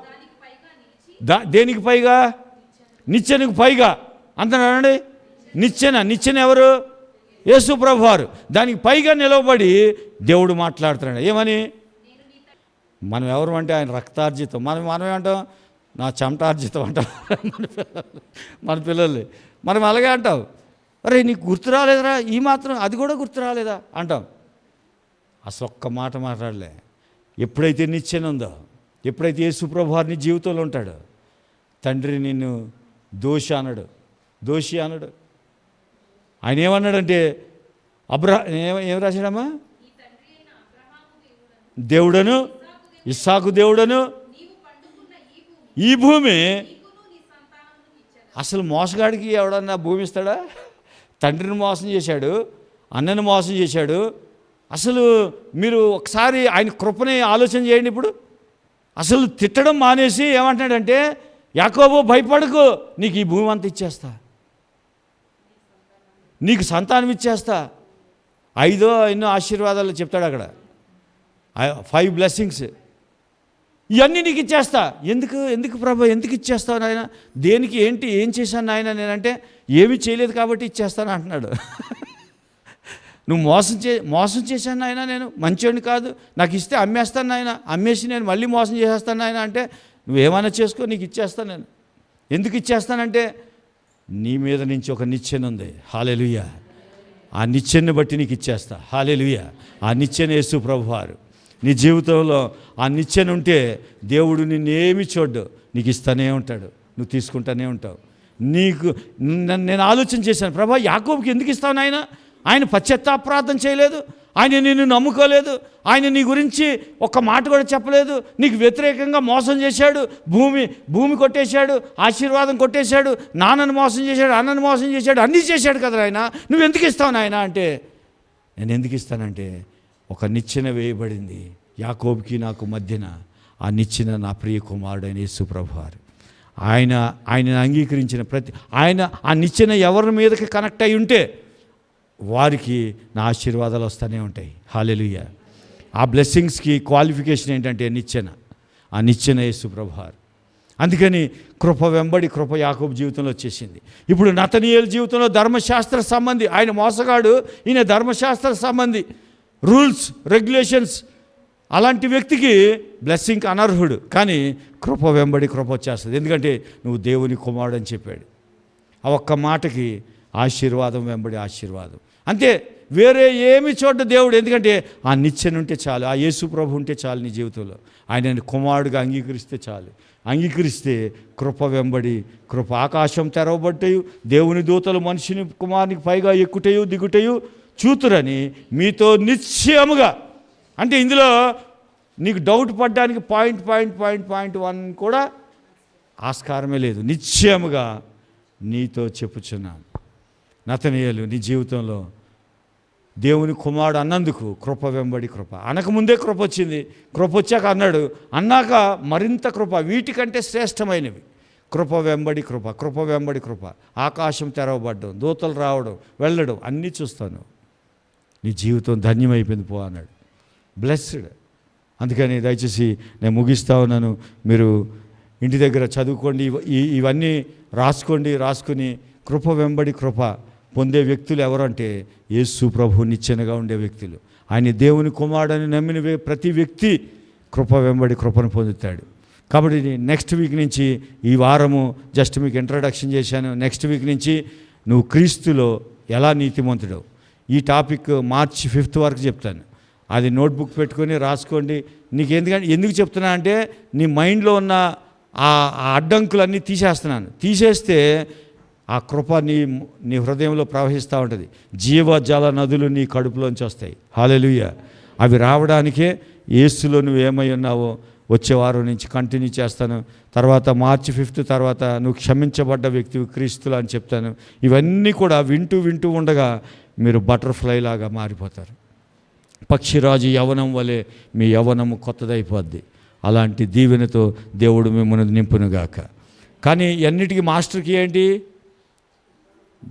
దేనికి పైగా? నిచ్చెనకు పైగా అంటున్నాడండి. నిచ్చెన ఎవరు? యేసు ప్రభు వారు. దానికి పైగా నిలవబడి దేవుడు మాట్లాడుతున్నాడు. ఏమని? మనం ఎవరు అంటే ఆయన రక్తార్జితం. మనం ఏమంటాం? నా చెమటార్జితం అంటాం మన పిల్లల్ని. మనం అలాగే అంటాం, అరే నీకు గుర్తు రాలేదురా, ఈ మాత్రం అది కూడా గుర్తు రాలేదా అంటాం. అసలు ఒక్క మాట మాట్లాడలే. ఎప్పుడైతే నిచ్చెన ఉందో, ఎప్పుడైతే యేసు ప్రభు వారు నీ జీవితంలో ఉంటాడో, తండ్రి నిన్ను దోషి అనడు. ఆయన ఏమన్నాడంటే ఏం రాశాడమ్మా? దేవుడను, ఇస్సాకు దేవుడను ఈ భూమి. అసలు మోసగాడికి ఎవడన్నా భూమి ఇస్తాడా? తండ్రిని మోసం చేశాడు, అన్నని మోసం చేశాడు. అసలు మీరు ఒకసారి ఆయన కృపని ఆలోచన చేయండి. ఇప్పుడు అసలు తిట్టడం మానేసి ఏమంటున్నాడంటే, యాకోబు భయపడకు, నీకు ఈ భూమి అంతా ఇచ్చేస్తా, నీకు సంతానం ఇచ్చేస్తా, 5 ఎన్నో ఆశీర్వాదాలు చెప్తాడు అక్కడ, 5 బ్లెస్సింగ్స్, ఇవన్నీ నీకు ఇచ్చేస్తా. ఎందుకు ప్రభు, ఎందుకు ఇచ్చేస్తావు నాయన? దేనికి, ఏం చేశాను నాయన నేనంటే, ఏమీ చేయలేదు కాబట్టి ఇచ్చేస్తాను అంటున్నాడు. నువ్వు మోసం చేశాను నాయన, నేను మంచివాడిని కాదు, నాకు ఇస్తే అమ్మేస్తాను నాయన, అమ్మేసి నేను మళ్ళీ మోసం చేసేస్తాను నాయన అంటే, నువ్వేమైనా చేసుకో, నీకు ఇచ్చేస్తాను నేను. ఎందుకు ఇచ్చేస్తానంటే, నీ మీద నుంచి ఒక నిచ్చెన ఉంది. హల్లెలూయా. ఆ నిచ్చెన్ని బట్టి నీకు ఇచ్చేస్తా. హల్లెలూయా. ఆ నిచ్చెన యేసు ప్రభువారు. నీ జీవితంలో ఆ నిచ్చెన ఉంటే దేవుడు నిన్నేమి చూడ్డు, నీకు ఇస్తూనే ఉంటాడు, నువ్వు తీసుకుంటూనే ఉంటావు. నేను ఆలోచన చేశాను, ప్రభా యాకోబుకి ఎందుకు ఇస్తావు నాయన? ఆయన పశ్చాత్తాపరాధం చేయలేదు, ఆయన నిన్ను నమ్ముకోలేదు, ఆయన నీ గురించి ఒక్క మాట కూడా చెప్పలేదు, నీకు వ్యతిరేకంగా మోసం చేశాడు, భూమి కొట్టేశాడు, ఆశీర్వాదం కొట్టేశాడు, నాన్నను మోసం చేశాడు, అన్నను మోసం చేశాడు, అన్నీ చేశాడు కదా ఆయన, నువ్వు ఎందుకు ఇస్తావు నాయన అంటే, నేను ఎందుకు ఇస్తానంటే ఒక నిచ్చెన వేయబడింది యాకోబుకి నాకు మధ్యన. ఆ నిచ్చెన నా ప్రియ కుమారుడైన యేసు ప్రభువారు. ఆయన అంగీకరించిన ఆయన ఆ నిచ్చెన ఎవరి మీదకి కనెక్ట్ అయి ఉంటే వారికి నా ఆశీర్వాదాలు వస్తూనే ఉంటాయి. హల్లెలూయా. ఆ బ్లెస్సింగ్స్కి క్వాలిఫికేషన్ ఏంటంటే నిచ్చెన. ఆ నిచ్చెన యేసు ప్రభువారు. అందుకని కృప వెంబడి కృప యాకోబు జీవితంలో వచ్చేసింది. ఇప్పుడు నతనీయేలు జీవితంలో ధర్మశాస్త్ర సంబంధి, ఆయన మోసగాడు, ఈయన ధర్మశాస్త్ర సంబంధి, రూల్స్ రెగ్యులేషన్స్, అలాంటి వ్యక్తికి బ్లెస్సింగ్కి అనర్హుడు. కానీ కృప వెంబడి కృప వచ్చేస్తుంది. ఎందుకంటే నువ్వు దేవుని కుమారుడు అని చెప్పాడు. ఆ ఒక్క మాటకి ఆశీర్వాదం వెంబడి ఆశీర్వాదం. అంతే, వేరే ఏమి చూడ్డ దేవుడు. ఎందుకంటే ఆ నిచ్చెన ఉంటే చాలు, ఆ యేసు ప్రభు ఉంటే చాలు నీ జీవితంలో. ఆయనని కుమారుడుగా అంగీకరిస్తే చాలు. అంగీకరిస్తే కృప వెంబడి కృప. ఆకాశం తెరవబట్టయు, దేవుని దూతలు మనిషిని కుమారునికి పైగా ఎక్కుటయు దిగుటయు చూతురని మీతో నిశ్చయముగా. అంటే ఇందులో నీకు డౌట్ పడ్డానికి పాయింట్ 1 కూడా ఆస్కారమే లేదు. నిశ్చయముగా నీతో చెప్పుచున్నాను. నతనీయేలు నీ జీవితంలో దేవుని కుమారుడు అన్నందుకు కృప వెంబడి కృప. అనకముందే కృప వచ్చింది, కృప వచ్చాక అన్నాడు, అన్నాక మరింత కృప, వీటికంటే శ్రేష్టమైనవి. కృప వెంబడి కృప, కృప వెంబడి కృప. ఆకాశం తెరవబడ్డం, దూతలు రావడం వెళ్ళడం అన్నీ చూస్తాను. నీ జీవితం ధన్యమైపోయింది పో అన్నాడు. బ్లెస్డ్. అందుకని దయచేసి నేను ముగిస్తా ఉన్నాను. మీరు ఇంటి దగ్గర చదువుకోండి, ఇవన్నీ రాసుకుని కృప వెంబడి కృప పొందే వ్యక్తులు ఎవరంటే యేసు ప్రభు నిచ్చెనగా ఉండే వ్యక్తులు. ఆయన దేవుని కుమారుడని నమ్మిన ప్రతి వ్యక్తి కృప వెంబడి కృపను పొందుతాడు. కాబట్టి నెక్స్ట్ వీక్ నుంచి, ఈ వారము జస్ట్ మీకు ఇంట్రడక్షన్ చేశాను. నెక్స్ట్ వీక్ నుంచి నువ్వు క్రీస్తులో ఎలా నీతిమంతుడవు, ఈ టాపిక్ March 5th వరకు చెప్తాను. అది నోట్బుక్ పెట్టుకొని రాసుకోండి. నీకు ఎందుకు చెప్తున్నా అంటే నీ మైండ్లో ఉన్న ఆ అడ్డంకులన్నీ తీసేస్తే ఆ కృప నీ హృదయంలో ప్రవహిస్తూ ఉంటుంది. జీవజల నదులు నీ కడుపులోంచి వస్తాయి. హల్లెలూయా. అవి రావడానికే యేసులో నువ్వు ఏమై ఉన్నావో వచ్చే వారం నుంచి కంటిన్యూ చేస్తాను. తర్వాత March 5th తర్వాత నువ్వు క్షమించబడ్డ వ్యక్తివి క్రీస్తులు అని చెప్తాను. ఇవన్నీ కూడా వింటూ ఉండగా మీరు బటర్ఫ్లై లాగా మారిపోతారు. పక్షిరాజు యవనం వలె మీ యవనము కొత్తదైపోద్ది. అలాంటి దీవెనతో దేవుడు మిమ్మల్ని నింపునుగాక. కానీ అన్నిటికీ మాస్టర్కి ఏంటి?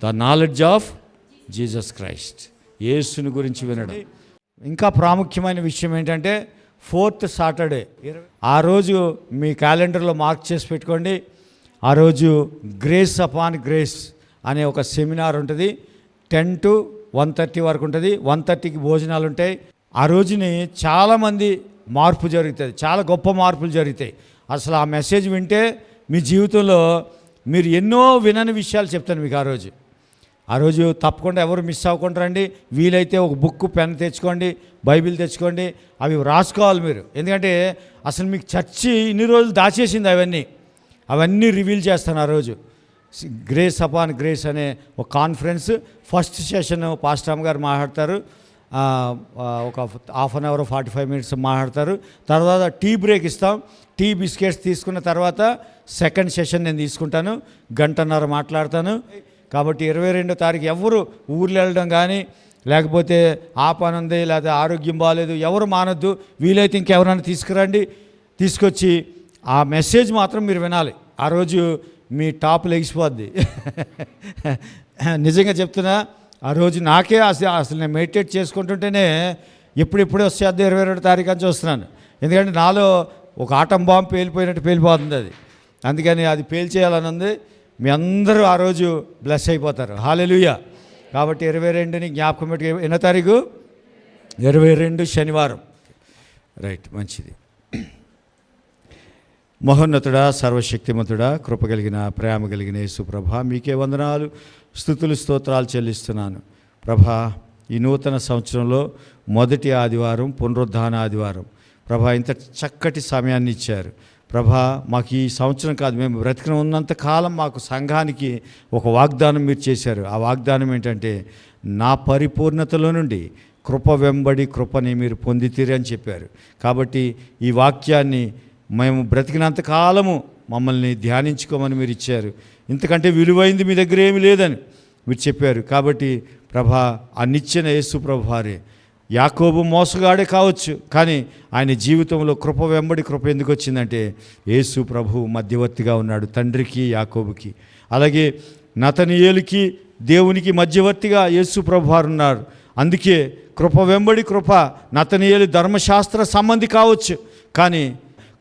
The knowledge of Jesus Christ. యేసుని గురించి వినడం. ఇంకా ప్రాముఖ్యమైన విషయం ఏంటంటే 4th Saturday, ఆ రోజు మీ క్యాలెండర్లో మార్క్ చేసి పెట్టుకోండి. ఆ రోజు గ్రేస్ అపాన్ గ్రేస్ అనే ఒక సెమినార్ ఉంటుంది. 10 to 1:30 వరకు ఉంటుంది. 1:30కి భోజనాలు ఉంటాయి. ఆ రోజుని చాలామంది మార్పు జరుగుతుంది, చాలా గొప్ప మార్పులు జరుగుతాయి. అసలు ఆ మెసేజ్ వింటే మీ జీవితంలో మీరు ఎన్నో వినని విషయాలు చెప్తాను మీకు. ఆ రోజు తప్పకుండా ఎవరు మిస్ అవ్వకుండా రండి. వీలైతే ఒక బుక్, పెన్ తెచ్చుకోండి, బైబిల్ తెచ్చుకోండి. అవి రాసుకోవాలి మీరు. ఎందుకంటే అసలు మీకు చర్చి ఇన్ని రోజులు దాచేసింది. అవన్నీ రివీల్ చేస్తాను ఆ రోజు. గ్రేస్ అపాన్ గ్రేస్ అనే ఒక కాన్ఫరెన్స్. ఫస్ట్ సెషన్ పాస్టర్ గారు మాట్లాడతారు. ఒక 1/2 hour 45 minutes మాట్లాడతారు. తర్వాత టీ బ్రేక్ ఇస్తాం. టీ బిస్కెట్స్ తీసుకున్న తర్వాత సెకండ్ సెషన్ నేను తీసుకుంటాను. 1.5 గంటలు మాట్లాడతాను. కాబట్టి 22వ తారీఖు ఎవరు ఊర్లు వెళ్ళడం కానీ, లేకపోతే ఆ పని ఉంది, లేకపోతే ఆరోగ్యం బాగాలేదు, ఎవరు మానొద్దు. వీలైతే ఇంకెవరైనా తీసుకురండి. తీసుకొచ్చి ఆ మెసేజ్ మాత్రం మీరు వినాలి. ఆ రోజు మీ టాప్ లెగిసిపోద్ది. నిజంగా చెప్తున్నా. ఆ రోజు నాకే అసలు నేను మెడిటేట్ చేసుకుంటుంటేనే ఎప్పుడెప్పుడు వచ్చేద్ది 22వ తారీఖు అని చూస్తున్నాను. ఎందుకంటే నాలో ఒక ఆటం బాంబు పేలిపోయినట్టు పేలిపోతుంది అది. అందుకని అది పేల్చేయాలని ఉంది. మీ అందరూ ఆ రోజు బ్లెస్ అయిపోతారు. హల్లెలూయా. కాబట్టి 22ని జ్ఞాపకం పెట్టి, ఎన్నో తారీఖు? 22 శనివారం. రైట్, మంచిది. మహోన్నతుడా, సర్వశక్తిమంతుడా, కృప కలిగిన, ప్రేమ కలిగిన యేసు ప్రభా, మీకే వందనాలు, స్తుతులు, స్తోత్రాలు చెల్లిస్తున్నాను ప్రభా. ఈ నూతన సంవత్సరంలో మొదటి ఆదివారం, పునరుద్ధాన ఆదివారం ప్రభా, ఇంత చక్కటి సమయాన్ని ఇచ్చారు ప్రభా. మాకు ఈ సంవత్సరం కాదు, మేము బ్రతికిన ఉన్నంత కాలం మాకు సంఘానికి ఒక వాగ్దానం మీరు చేశారు. ఆ వాగ్దానం ఏంటంటే, నా పరిపూర్ణతలో నుండి కృప వెంబడి కృపని మీరు పొందితీరి అని చెప్పారు. కాబట్టి ఈ వాక్యాన్ని మేము బ్రతికినంత కాలము మమ్మల్ని ధ్యానించుకోమని మీరు ఇచ్చారు. ఇంతకంటే విలువైంది మీ దగ్గర ఏమీ లేదని మీరు చెప్పారు. కాబట్టి ప్రభా, ఆ నిచ్చెన యేసు ప్రభువారే, యాకోబు మోసగాడే కావచ్చు, కానీ ఆయన జీవితంలో కృప వెంబడి కృప ఎందుకు వచ్చిందంటే యేసు ప్రభువు మధ్యవర్తిగా ఉన్నాడు తండ్రికి యాకోబుకి. అలాగే నతనీయేలుకి దేవునికి మధ్యవర్తిగా యేసు ప్రభు వారు ఉన్నారు. అందుకే కృప వెంబడి కృప. నతనీయేలు ధర్మశాస్త్ర సంబంధి కావచ్చు, కానీ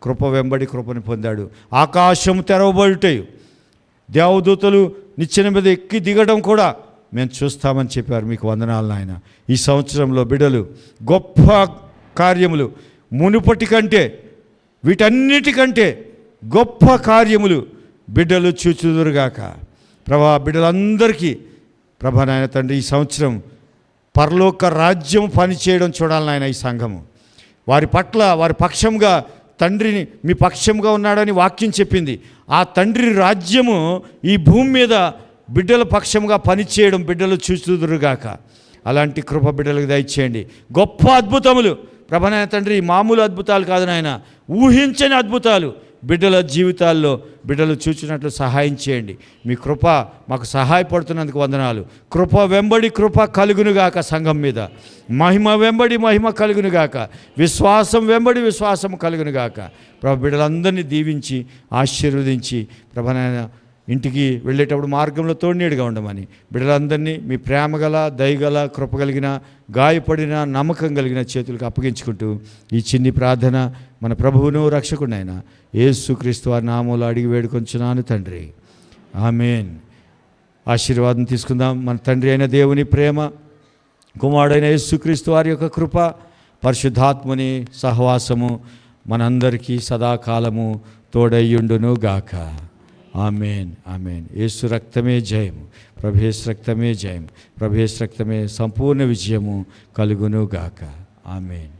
కృప వెంబడి కృపని పొందాడు. ఆకాశం తెరవబడుటయు, దేవదూతలు నిచ్చెన మీద ఎక్కి దిగడం కూడా మేము చూస్తామని చెప్పారు. మీకు వందనాలు నాయన. ఈ సంవత్సరంలో బిడ్డలు గొప్ప కార్యములు, మునుపటి కంటే వీటన్నిటికంటే గొప్ప కార్యములు బిడ్డలు చూచుదురుగాక. ప్రభా బిడ్డలందరికీ ప్రభా నాయన తండ్రి ఈ సంవత్సరం పరలోక రాజ్యం పనిచేయడం చూడాలి నాయన. ఈ సంఘము వారి పట్ల వారి పక్షంగా తండ్రిని మీ పక్షంగా ఉన్నాడని వాక్యం చెప్పింది. ఆ తండ్రి రాజ్యము ఈ భూమి మీద బిడ్డల పక్షంగా పనిచేయడం బిడ్డలు చూస్తుదురుగాక. అలాంటి కృప బిడ్డలకు దయచేయండి. గొప్ప అద్భుతములు ప్రభా నాయన తండ్రి, మామూలు అద్భుతాలు కాదు నాయన, ఊహించని అద్భుతాలు బిడ్డల జీవితాల్లో బిడ్డలు చూచినట్లు సహాయం చేయండి. మీ కృప మాకు సహాయపడుతున్నందుకు వందనాలు. కృప వెంబడి కృప కలుగునుగాక సంఘం మీద, మహిమ వెంబడి మహిమ కలుగునుగాక, విశ్వాసం వెంబడి విశ్వాసం కలుగునుగాక. ప్రభు బిడ్డలందరినీ దీవించి ఆశీర్వదించి ప్రభా నాయన ఇంటికి వెళ్ళేటప్పుడు మార్గంలో తోడునీడుగా ఉండమని బిడ్డలందరినీ మీ ప్రేమ గల దయగల కృప కలిగిన గాయపడిన నమ్మకం కలిగిన చేతులకు అప్పగించుకుంటూ ఈ చిన్ని ప్రార్థన మన ప్రభువును రక్షకుడైన యేసుక్రీస్తు వారి నామములో అడిగి వేడుకొంచున్నాను తండ్రి, ఆమేన్. ఆశీర్వాదం తీసుకుందాం. మన తండ్రి అయిన దేవుని ప్రేమ, కుమారుడైన యేసుక్రీస్తు వారి యొక్క కృప, పరిశుద్ధాత్మని సహవాసము మనందరికీ సదాకాలము తోడయ్యుండును గాక. ఆమేన్, ఆమేన్. యేసు రక్తమే జయము, ప్రభేశ్ రక్తమే జయము, ప్రభేశ్ రక్తమే సంపూర్ణ విజయము కలుగును గాక. ఆమేన్.